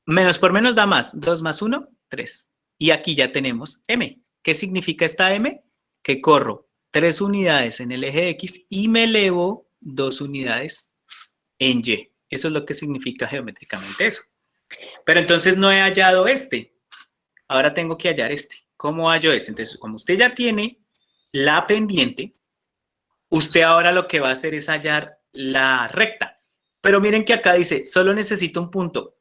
menos por menos da más, 2 más 1, 3, y aquí ya tenemos m. ¿Qué significa esta m? Que corro 3 unidades en el eje X y me elevo 2 unidades en Y. Eso es lo que significa geométricamente eso. Pero entonces no he hallado este. Ahora tengo que hallar este. ¿Cómo hallo este? Entonces, como usted ya tiene la pendiente, usted ahora lo que va a hacer es hallar la recta. Pero miren que acá dice, solo necesito un punto.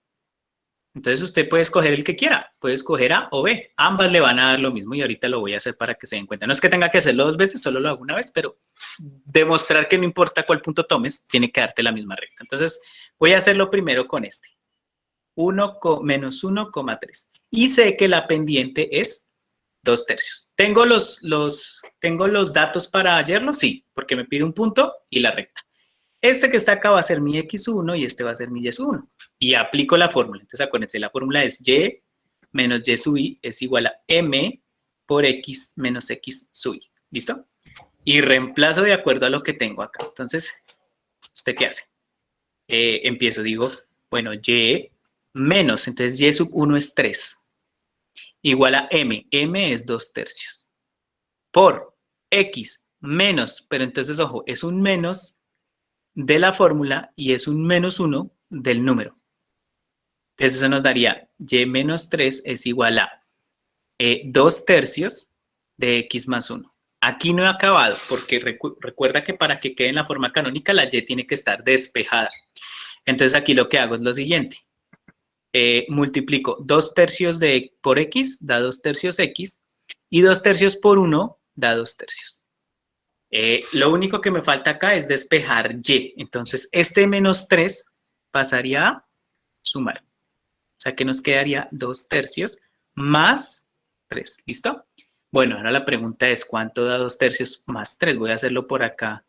Entonces usted puede escoger el que quiera, puede escoger A o B, ambas le van a dar lo mismo y ahorita lo voy a hacer para que se den cuenta. No es que tenga que hacerlo 2 veces, solo lo hago una vez, pero demostrar que no importa cuál punto tomes, tiene que darte la misma recta. Entonces voy a hacerlo primero con este, menos 1,3 y sé que la pendiente es 2 tercios. ¿Tengo los datos para hallarlo? Sí, porque me pide un punto y la recta. Este que está acá va a ser mi x1 y este va a ser mi y1. Y aplico la fórmula. Entonces acuérdense, la fórmula es y menos y sub i es igual a m por x menos x sub i. ¿Listo? Y reemplazo de acuerdo a lo que tengo acá. Entonces, ¿usted qué hace? Empiezo, digo, bueno, y menos, entonces y sub 1 es 3. Igual a m. M es 2 tercios. Por x menos, pero entonces, ojo, es un menos de la fórmula y es un menos 1 del número. Entonces eso nos daría y menos 3 es igual a 2 tercios de x más 1. Aquí no he acabado porque recuerda que para que quede en la forma canónica la y tiene que estar despejada. Entonces aquí lo que hago es lo siguiente. Multiplico 2 tercios por x da 2 tercios x y 2 tercios por 1 da 2 tercios. Lo único que me falta acá es despejar y. Entonces, este menos 3 pasaría a sumar. O sea que nos quedaría 2 tercios más 3. ¿Listo? Bueno, ahora la pregunta es, ¿cuánto da 2 tercios más 3? Voy a hacerlo por acá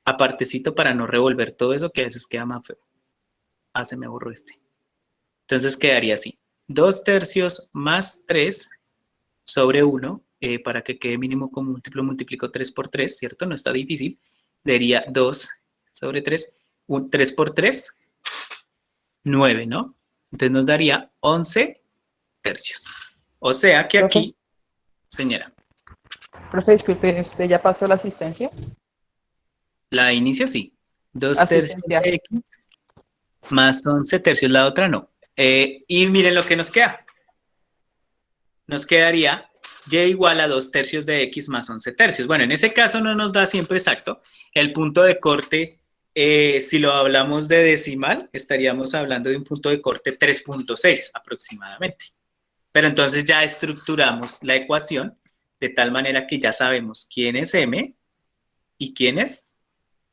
apartecito para no revolver todo eso que a veces queda más feo. Ah, se me borró este. Entonces quedaría así. 2 tercios más 3 sobre 1 para que quede mínimo como múltiplo, multiplico 3 por 3, ¿cierto? No está difícil. Daría 2 sobre 3, 3 por 3, 9, ¿no? Entonces nos daría 11 tercios. O sea que aquí, señora. Profe, disculpe, ¿usted ya pasó la asistencia? La de inicio sí. 2 tercios Asistencia. de X más 11 tercios, la otra no. Y miren lo que nos queda. Nos quedaría y igual a 2 tercios de X más 11 tercios. Bueno, en ese caso no nos da siempre exacto. El punto de corte, si lo hablamos de decimal, estaríamos hablando de un punto de corte 3.6 aproximadamente. Pero entonces ya estructuramos la ecuación de tal manera que ya sabemos quién es M y quién es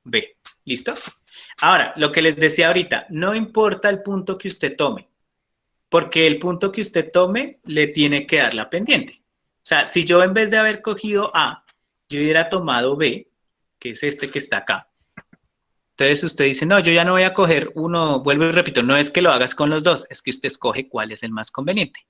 B. ¿Listo? Ahora, lo que les decía ahorita, no importa el punto que usted tome, porque el punto que usted tome le tiene que dar la pendiente. O sea, si yo en vez de haber cogido A, yo hubiera tomado B, que es este que está acá, entonces usted dice, no, yo ya no voy a coger uno, vuelvo y repito, no es que lo hagas con los dos, es que usted escoge cuál es el más conveniente.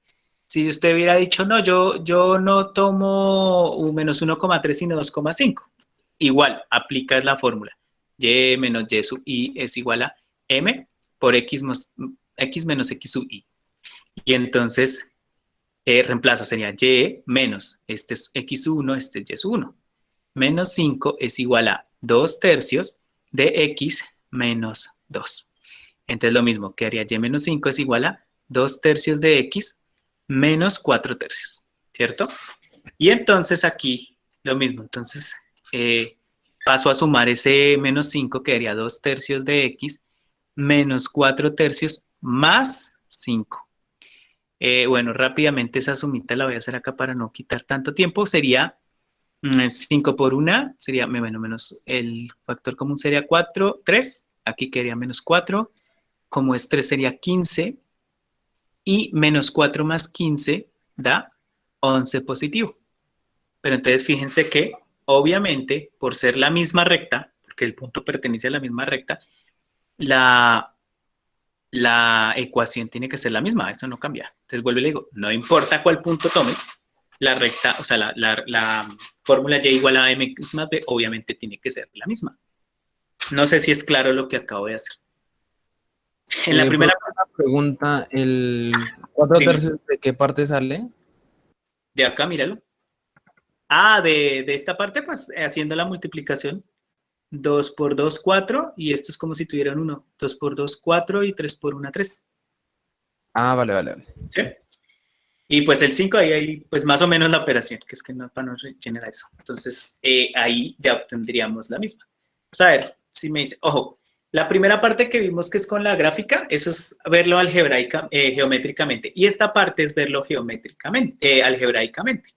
Si usted hubiera dicho, no, yo no tomo menos 1,3 sino 2,5, igual, aplicas la fórmula. Y menos Y sub I es igual a M por X menos X sub I. Y entonces, reemplazo sería Y menos, este es X sub 1, este es Y sub 1. Menos 5 es igual a 2 tercios de X menos 2. Entonces lo mismo, quedaría Y menos 5 es igual a 2 tercios de X menos 4 tercios, ¿cierto? Y entonces aquí lo mismo, entonces paso a sumar ese menos 5, quedaría 2 tercios de X menos 4 tercios más 5. Bueno, rápidamente esa sumita la voy a hacer acá para no quitar tanto tiempo. Sería 5 por 1, sería menos el factor común sería 4, 3. Aquí quedaría menos 4. Como es 3 sería 15. Y menos 4 más 15 da 11 positivo. Pero entonces fíjense que, obviamente, por ser la misma recta, porque el punto pertenece a la misma recta, la ecuación tiene que ser la misma, eso no cambia. Entonces vuelvo y le digo, no importa cuál punto tomes, la recta, o sea, la fórmula Y igual a MX más B, obviamente tiene que ser la misma. No sé si es claro lo que acabo de hacer. En la primera pregunta, ¿el 4 tercios de qué parte sale? De acá, míralo. Ah, de esta parte, pues haciendo la multiplicación. 2 por 2, 4, y esto es como si tuvieran 1. 2 por 2, 4, y 3 por 1, 3. Ah, vale. ¿Sí? Y pues el 5, ahí pues más o menos la operación, que es que no, para no rellenar eso. Entonces, ahí ya obtendríamos la misma. Vamos a ver si me dice, ojo, la primera parte que vimos que es con la gráfica, eso es verlo geométricamente. Y esta parte es verlo algebraicamente.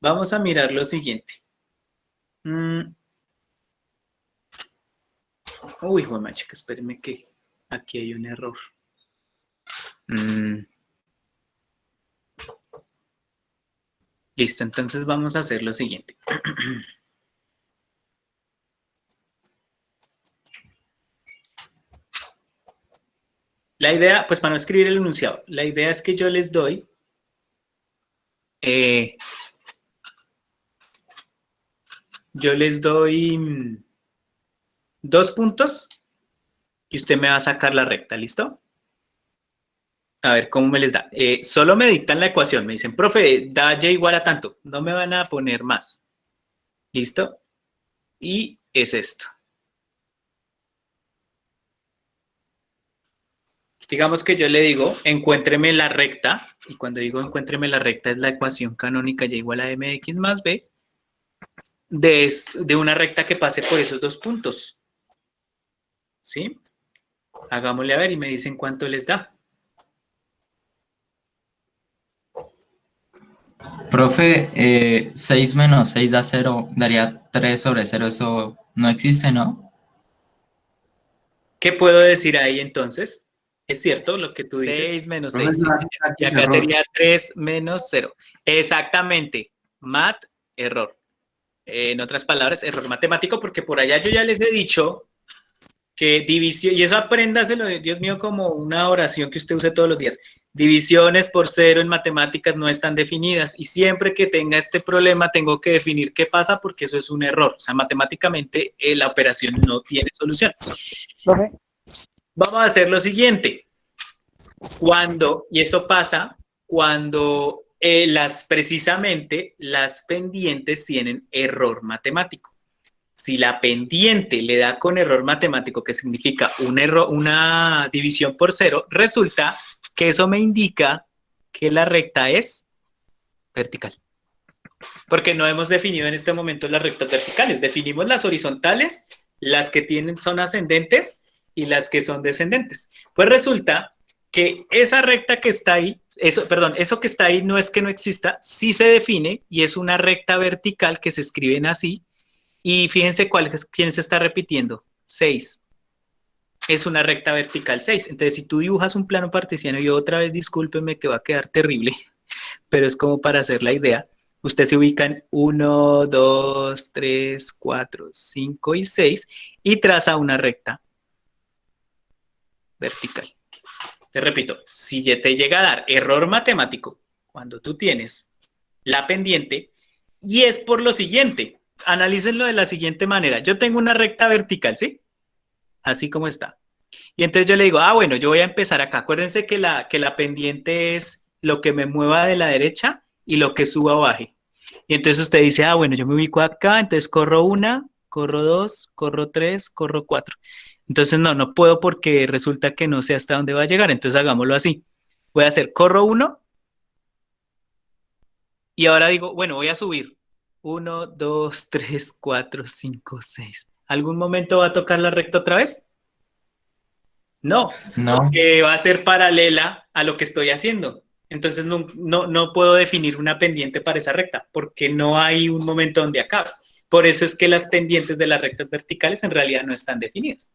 Vamos a mirar lo siguiente. Uy, hijo de macho, que espérenme que aquí hay un error. Listo, entonces vamos a hacer lo siguiente. La idea, pues para no escribir el enunciado, la idea es que yo les doy dos puntos y usted me va a sacar la recta, ¿listo? A ver cómo me les da. Solo me dictan la ecuación, me dicen, profe, da Y igual a tanto, no me van a poner más. ¿Listo? Y es esto. Digamos que yo le digo, encuéntreme la recta, y cuando digo encuéntreme la recta es la ecuación canónica Y igual a MX más B, de una recta que pase por esos dos puntos. ¿Sí? Hagámosle a ver y me dicen cuánto les da. Profe, 6 menos 6 da 0, daría 3 sobre 0, eso no existe, ¿no? ¿Qué puedo decir ahí entonces? ¿Es cierto lo que tú dices? 6 menos 6. Y acá sería 3 menos 0. Exactamente. Error. En otras palabras, error matemático, porque por allá yo ya les he dicho que división, y eso apréndaselo, Dios mío, como una oración que usted use todos los días. Divisiones por cero en matemáticas no están definidas y siempre que tenga este problema tengo que definir qué pasa porque eso es un error. O sea, matemáticamente la operación no tiene solución. Profe, Vamos a hacer lo siguiente. Y eso pasa cuando precisamente las pendientes tienen error matemático. Si la pendiente le da con error matemático, que significa una división por cero, resulta que eso me indica que la recta es vertical. Porque no hemos definido en este momento las rectas verticales. Definimos las horizontales, las que son ascendentes y las que son descendentes. Pues resulta que esa recta que está ahí, eso que está ahí no es que no exista, sí se define y es una recta vertical que se escriben así. Y fíjense quién se está repitiendo. 6. Es una recta vertical 6. Entonces, si tú dibujas un plano cartesiano, y otra vez discúlpeme que va a quedar terrible, pero es como para hacer la idea. Usted se ubica en 1, 2, 3, 4, 5 y 6 y traza una recta vertical. Te repito, si te llega a dar error matemático cuando tú tienes la pendiente, y es por lo siguiente, analícenlo de la siguiente manera. Yo tengo una recta vertical, ¿sí? Así como está. Y entonces yo le digo, bueno, yo voy a empezar acá. Acuérdense que la pendiente es lo que me mueva de la derecha y lo que suba o baje. Y entonces usted dice, bueno, yo me ubico acá, entonces corro 1, corro 2, corro 3, corro 4. Entonces no puedo porque resulta que no sé hasta dónde va a llegar. Entonces hagámoslo así. Voy a hacer corro 1 y ahora digo, bueno, voy a subir. 1, 2, 3, 4, 5, 6. ¿Algún momento va a tocar la recta otra vez? No, porque va a ser paralela a lo que estoy haciendo. Entonces no puedo definir una pendiente para esa recta, porque no hay un momento donde acabe. Por eso es que las pendientes de las rectas verticales en realidad no están definidas.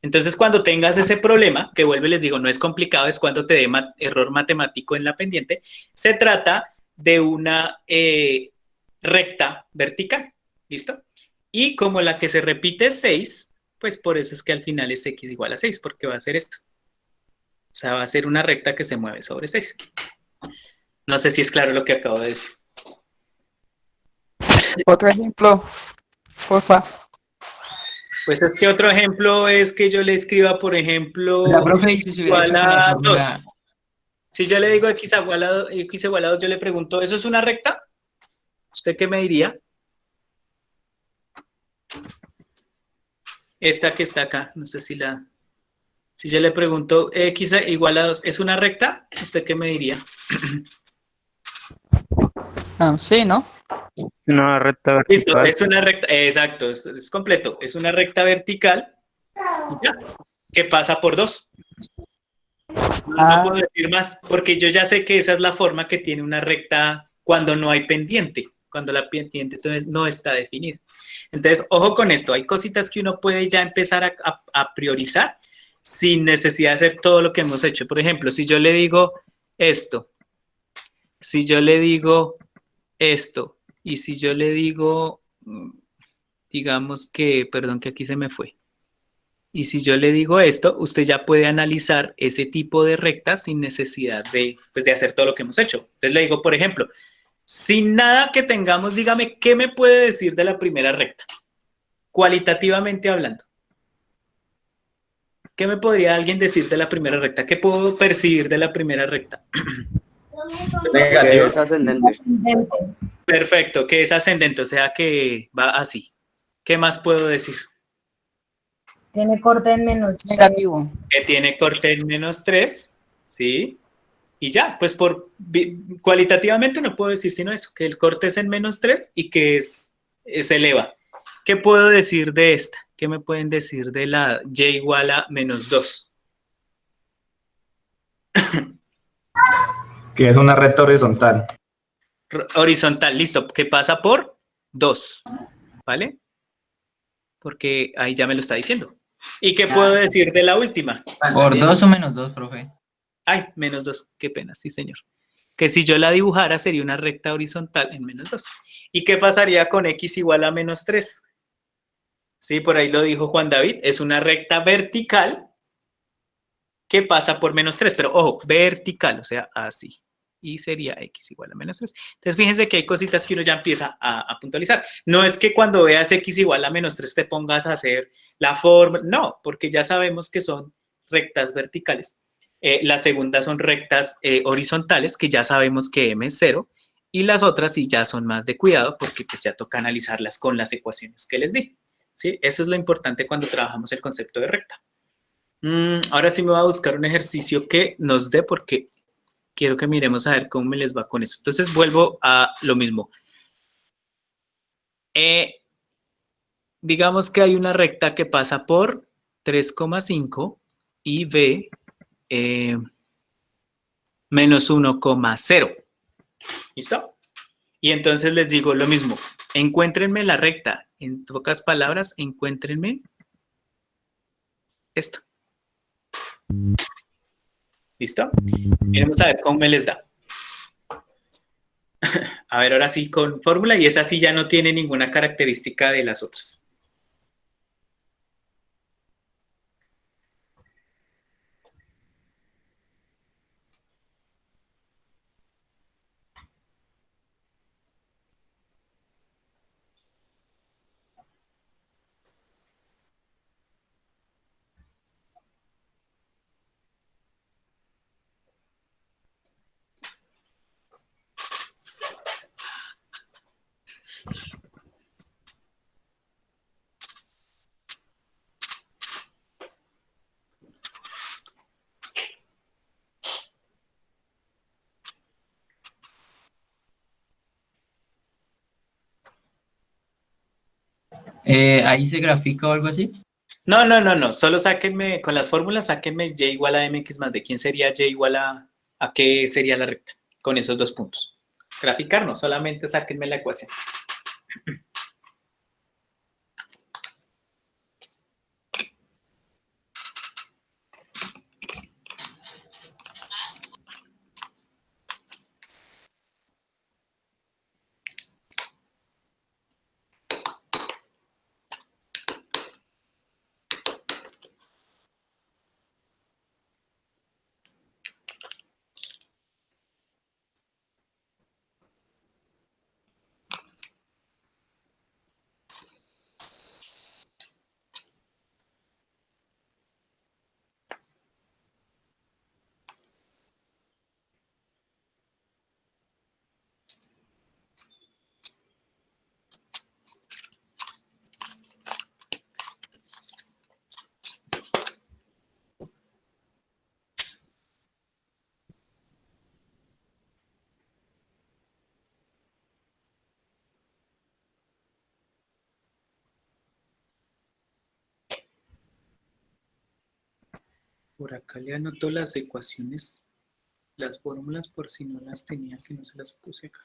Entonces, cuando tengas ese problema, que vuelvo y les digo, no es complicado, es cuando te dé error matemático en la pendiente, se trata de una recta vertical, ¿listo? Y como la que se repite es 6, pues por eso es que al final es x igual a 6, porque va a ser esto. O sea, va a ser una recta que se mueve sobre 6. No sé si es claro lo que acabo de decir. otro ejemplo, porfa. Pues es que otro ejemplo es que yo le escriba, por ejemplo, La profe dice si hubiera hecho igual con la a 2. fórmula. Si yo le digo x igual a 2, yo le pregunto, ¿eso es una recta? ¿Usted qué me diría? Esta que está acá, no sé si Si yo le pregunto x igual a 2, ¿es una recta? ¿Usted qué me diría? Sí, ¿no? Una recta vertical. Listo, es una recta, exacto, es completo. Es una recta vertical, y ya, que pasa por 2. No puedo decir más, porque yo ya sé que esa es la forma que tiene una recta cuando no hay pendiente, cuando la pendiente entonces no está definida. Entonces, ojo con esto, hay cositas que uno puede ya empezar a priorizar sin necesidad de hacer todo lo que hemos hecho. Por ejemplo, si yo le digo esto, si yo le digo esto, y si yo le digo, digamos que, perdón que aquí se me fue, y si yo le digo esto, usted ya puede analizar ese tipo de rectas sin necesidad de hacer todo lo que hemos hecho. Entonces le digo, por ejemplo, sin nada que tengamos, dígame, ¿qué me puede decir de la primera recta? Cualitativamente hablando. ¿Qué me podría alguien decir de la primera recta? ¿Qué puedo percibir de la primera recta? Negativo. Es ascendente. Perfecto, que es ascendente, o sea que va así. ¿Qué más puedo decir? Tiene corte en menos 3. Negativo. Que tiene corte en menos 3, ¿sí? Y ya, pues cualitativamente no puedo decir sino eso, que el corte es en menos 3 y que se eleva. ¿Qué puedo decir de esta? ¿Qué me pueden decir de la y igual a menos 2? Que es una recta horizontal. Horizontal, listo, que pasa por 2, ¿vale? Porque ahí ya me lo está diciendo. ¿Y qué puedo decir de la última? ¿Por 2 o menos 2, profe? Ay, menos 2, qué pena, sí señor. Que si yo la dibujara sería una recta horizontal en menos 2. ¿Y qué pasaría con x igual a menos 3? Sí, por ahí lo dijo Juan David, es una recta vertical que pasa por menos 3, pero ojo, vertical, o sea, así. Y sería x igual a menos 3. Entonces, fíjense que hay cositas que uno ya empieza a puntualizar. No es que cuando veas x igual a menos 3 te pongas a hacer la forma, no, porque ya sabemos que son rectas verticales. Las segundas son rectas horizontales, que ya sabemos que m es 0, y las otras sí ya son más de cuidado, porque pues ya toca analizarlas con las ecuaciones que les di. ¿Sí? Eso es lo importante cuando trabajamos el concepto de recta. Ahora sí me voy a buscar un ejercicio que nos dé, porque quiero que miremos a ver cómo me les va con eso. Entonces vuelvo a lo mismo. Digamos que hay una recta que pasa por 3,5 y b menos 1,0. ¿Listo? Y entonces les digo lo mismo. Encuéntrenme la recta. En pocas palabras, encuéntrenme esto. ¿Listo? Miremos a ver cómo me les da. A ver, ahora sí con fórmula, y esa sí ya no tiene ninguna característica de las otras. ¿Ahí se grafica o algo así? No. Solo sáquenme, con las fórmulas, sáquenme y igual a mx más b. ¿Quién sería y igual a qué sería la recta? Con esos dos puntos. Graficar no, solamente sáquenme la ecuación. Por acá le anoto las ecuaciones, las fórmulas, por si no las tenía, que no se las puse acá.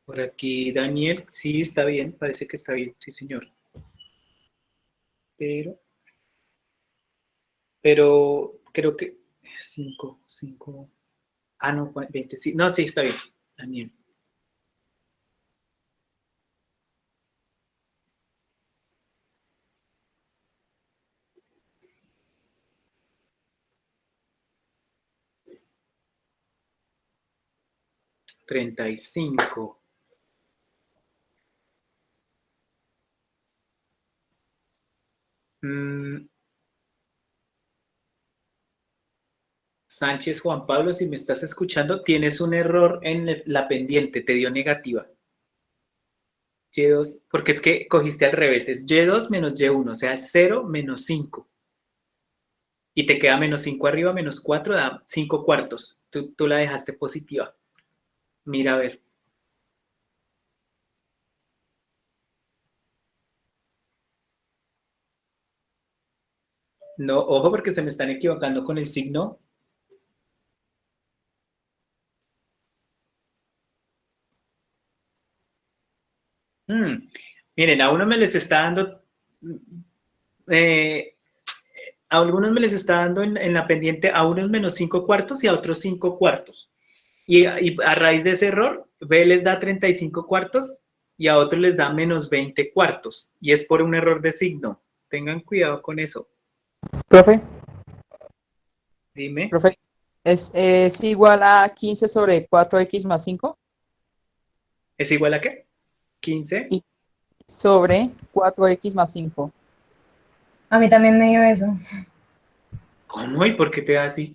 Por aquí, Daniel, sí, está bien, parece que está bien, sí, señor. Pero creo que 5, no, 20, sí, no, sí, está bien, Daniel. $35. Sánchez Juan Pablo, si me estás escuchando, tienes un error en la pendiente, te dio negativa. Y2, porque es que cogiste al revés, es Y2 menos Y1, o sea, es 0 menos 5. Y te queda menos 5 arriba, menos 4, da 5 cuartos. Tú la dejaste positiva. Mira, a ver. No, ojo porque se me están equivocando con el signo. Miren, a uno me les está dando, a algunos me les está dando en la pendiente a unos menos 5 cuartos y a otros 5 cuartos. Y a raíz de ese error, B les da 35 cuartos y a otros les da menos 20 cuartos. Y es por un error de signo. Tengan cuidado con eso. Profe, Dime. profe, ¿es igual a 15 sobre 4x más 5? ¿Es igual a qué? 15. Sobre 4x más 5. A mí también me dio eso. ¿Cómo y por qué te da así?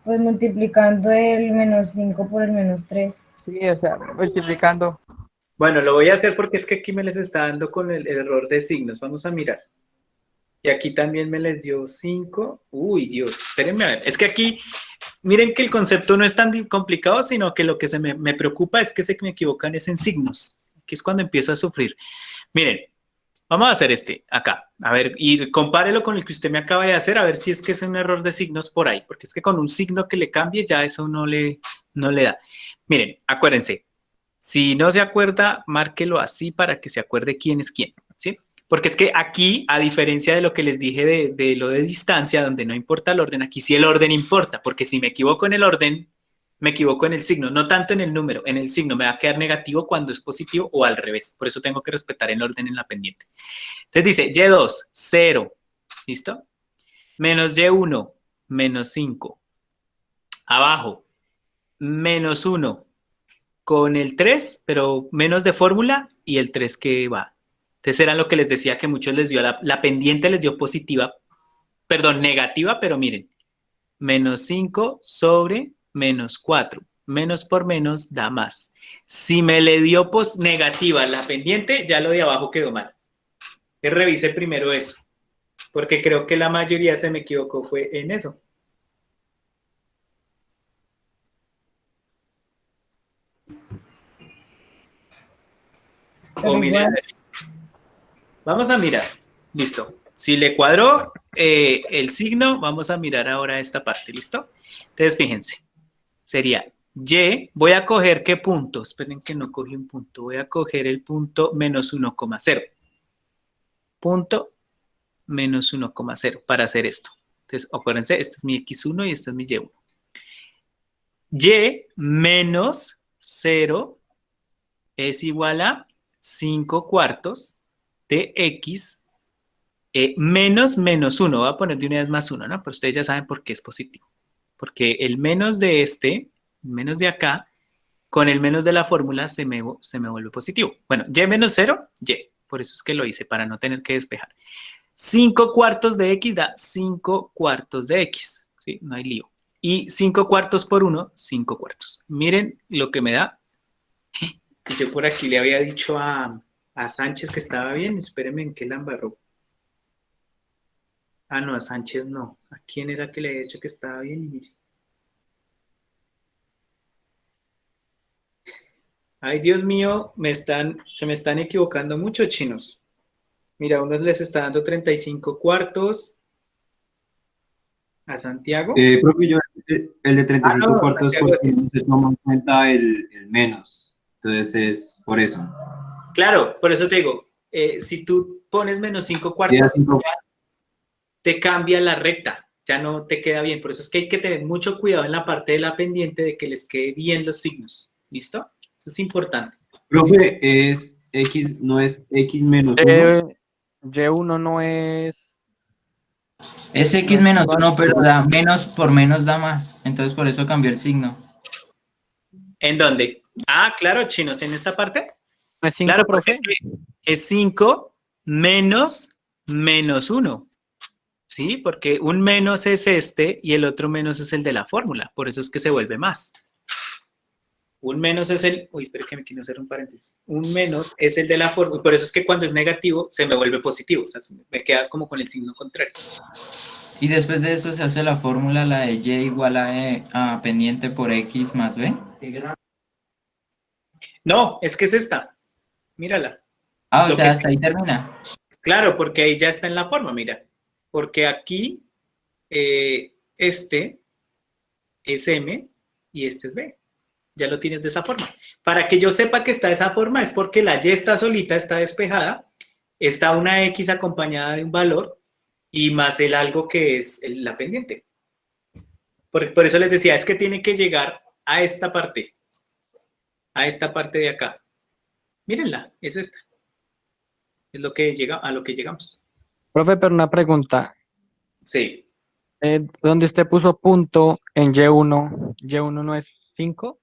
Pues multiplicando el menos 5 por el menos 3. Sí, o sea, multiplicando. Bueno, lo voy a hacer porque es que aquí me les está dando con el error de signos. Vamos a mirar. Y aquí también me les dio 5. Uy, Dios, espérenme a ver. Es que aquí, miren que el concepto no es tan complicado, sino que lo que me preocupa es que se me equivocan es en signos. Aquí es cuando empiezo a sufrir. Miren, vamos a hacer acá. A ver, y compárelo con el que usted me acaba de hacer, a ver si es que es un error de signos por ahí. Porque es que con un signo que le cambie, ya eso no le da. Miren, acuérdense. Si no se acuerda, márquelo así para que se acuerde quién es quién, ¿sí? Porque es que aquí, a diferencia de lo que les dije de lo de distancia, donde no importa el orden, aquí sí el orden importa, porque si me equivoco en el orden, me equivoco en el signo, no tanto en el número, en el signo me va a quedar negativo cuando es positivo o al revés, por eso tengo que respetar el orden en la pendiente. Entonces dice Y2, 0, ¿listo? Menos Y1, menos 5. Abajo, menos 1. Con el 3, pero menos de fórmula y el 3 que va. Entonces era lo que les decía que muchos les dio, la pendiente les dio positiva, perdón, negativa, pero miren, menos 5 sobre menos 4. Menos por menos da más. Si me le dio negativa la pendiente, ya lo de abajo quedó mal. Entonces revise primero eso, porque creo que la mayoría se me equivocó fue en eso. O miren, vamos a mirar, listo. Si le cuadró el signo, vamos a mirar ahora esta parte, ¿listo? Entonces, fíjense, sería Y, voy a coger ¿qué punto? Esperen que no cogí un punto, voy a coger el punto menos 1,0. Punto menos 1,0 para hacer esto. Entonces, acuérdense, este es mi X1 y este es mi Y1. Y menos 0 es igual a 5 cuartos de X menos 1. Voy a poner de una vez más 1, ¿no? Pero ustedes ya saben por qué es positivo. Porque el menos de menos de acá, con el menos de la fórmula se me vuelve positivo. Bueno, Y menos 0, Y. Por eso es que lo hice, para no tener que despejar. 5 cuartos de X da 5 cuartos de X. ¿Sí? No hay lío. Y 5 cuartos por 1, 5 cuartos. Miren lo que me da. Yo por aquí le había dicho a Sánchez que estaba bien. Espérenme en qué la embarró. Ah, no, a Sánchez no. ¿A quién era que le había dicho que estaba bien? Y mire. Ay, Dios mío, se me están equivocando mucho, chinos. Mira, unos les está dando 35 cuartos. ¿A Santiago? Profe, yo el de 35 no, cuartos Santiago, porque no se toma en cuenta el menos. Entonces es por eso. Claro, por eso te digo, si tú pones menos 5 cuartos, ya te cambia la recta, ya no te queda bien. Por eso es que hay que tener mucho cuidado en la parte de la pendiente de que les quede bien los signos. ¿Listo? Eso es importante. Profe, es X, no es X menos 1. Y1 no es... Es X menos 1, pero da menos por menos da más. Entonces por eso cambió el signo. ¿En dónde? Ah, claro, chinos, en esta parte. ¿No es 5, Claro, profe? porque es 5 menos 1. ¿sí? Porque un menos es este y el otro menos es el de la fórmula. Por eso es que se vuelve más. Un menos es el... Uy, pero que me quiero hacer un paréntesis. Un menos es el de la fórmula. Por eso es que cuando es negativo se me vuelve positivo. O sea, me queda como con el signo contrario. Y después de eso se hace la fórmula, la de y igual a pendiente por x más b. No, es que es esta. Mírala. Ah, o Lo sea, que- hasta ahí termina. Claro, porque ahí ya está en la forma, mira. Porque aquí este es M y este es B. Ya lo tienes de esa forma. Para que yo sepa que está de esa forma es porque la Y está solita, está despejada, está una X acompañada de un valor y más el algo que es la pendiente. Por eso les decía, es que tiene que llegar a esta parte de acá. Mírenla, es esta. Es lo que llega, a lo que llegamos. Profe, pero una pregunta. Sí. ¿Dónde usted puso punto en Y1? ¿Y1 no es 5?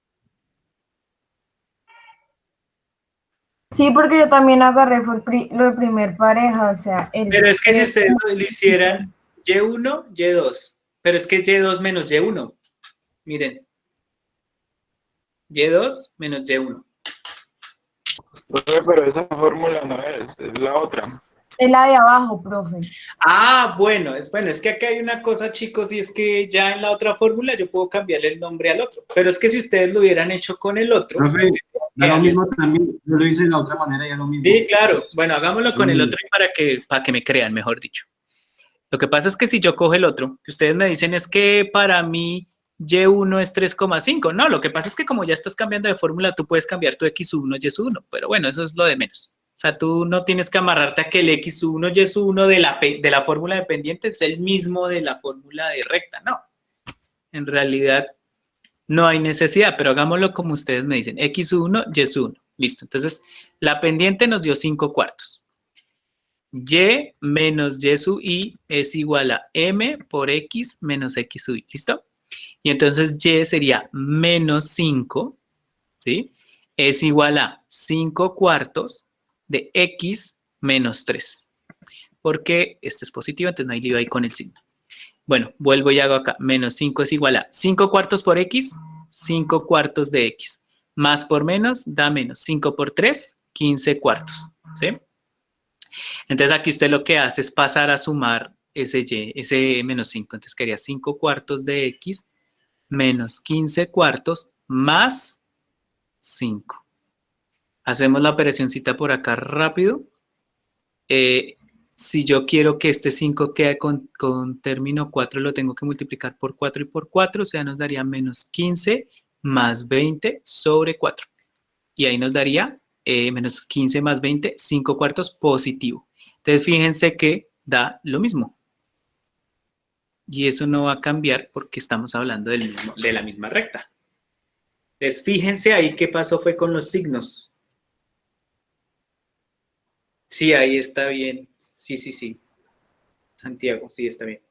Sí, porque yo también agarré fue lo primer pareja, o sea, el... Pero es que si ustedes lo hicieran Y1, Y2, pero es que es Y2 menos Y1. Miren. Y2 menos Y1. Pero esa fórmula no es la otra. Es la de abajo, profe. Ah, bueno, es que acá hay una cosa, chicos, y es que ya en la otra fórmula yo puedo cambiarle el nombre al otro. Pero es que si ustedes lo hubieran hecho con el otro... Profe, da lo mismo también. Yo lo hice de la otra manera, ya lo mismo. Sí, claro. Bueno, hagámoslo con el otro para que me crean, mejor dicho. Lo que pasa es que si yo cojo el otro, que ustedes me dicen es que para mí Y1 es 3,5. No, lo que pasa es que como ya estás cambiando de fórmula, tú puedes cambiar tu X1, Y1. Pero bueno, eso es lo de menos. O sea, tú no tienes que amarrarte a que el X1, Y1 de la fórmula de pendiente es el mismo de la fórmula de recta. No. En realidad no hay necesidad, pero hagámoslo como ustedes me dicen. X1, Y1. Listo. Entonces, la pendiente nos dio 5 cuartos. Y menos Y sub I es igual a M por X menos X sub I. ¿Listo? Y entonces Y sería menos 5, ¿sí? Es igual a 5 cuartos de X menos 3. Porque este es positivo, entonces no hay lío ahí con el signo. Bueno, vuelvo y hago acá. Menos 5 es igual a 5 cuartos por X, 5 cuartos de X. Más por menos da menos. 5 por 3, 15 cuartos. ¿Sí? Entonces aquí usted lo que hace es pasar a sumar ese menos 5. Entonces quedaría 5 cuartos de X menos 15 cuartos más 5. Hacemos la operacioncita por acá rápido. Si yo quiero que este 5 quede con término 4, lo tengo que multiplicar por 4 y por 4, o sea, nos daría menos 15 más 20 sobre 4. Y ahí nos daría menos 15 más 20, 5 cuartos positivo. Entonces, fíjense que da lo mismo. Y eso no va a cambiar porque estamos hablando de la misma recta. Entonces, fíjense ahí qué pasó fue con los signos. Sí, ahí está bien. Sí. Santiago, sí, está bien.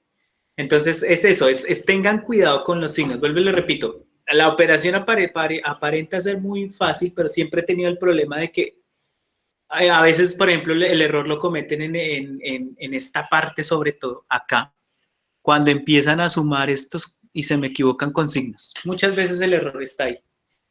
Entonces, es eso, tengan cuidado con los signos. Vuelvo y le repito, la operación aparenta ser muy fácil, pero siempre he tenido el problema de que a veces, por ejemplo, el error lo cometen en esta parte, sobre todo acá, cuando empiezan a sumar estos y se me equivocan con signos. Muchas veces el error está ahí.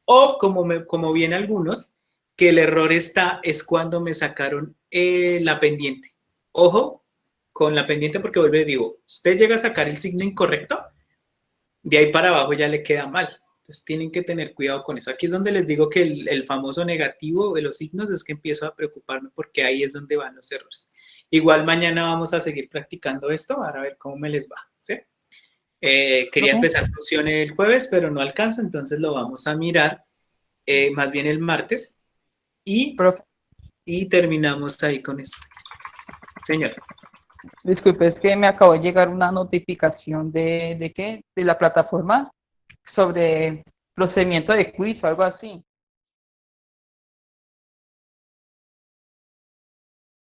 O, como viene algunos, que el error es cuando me sacaron la pendiente. Ojo con la pendiente porque vuelvo y digo, usted llega a sacar el signo incorrecto, de ahí para abajo ya le queda mal. Entonces tienen que tener cuidado con eso. Aquí es donde les digo que el famoso negativo de los signos es que empiezo a preocuparme porque ahí es donde van los errores. Igual mañana vamos a seguir practicando esto para ver cómo me les va, ¿sí? Quería empezar función el jueves, pero no alcanzo, entonces lo vamos a mirar más bien el martes y terminamos ahí con eso. Señor. Disculpe, es que me acabó de llegar una notificación ¿de qué? De la plataforma sobre procedimiento de quiz o algo así.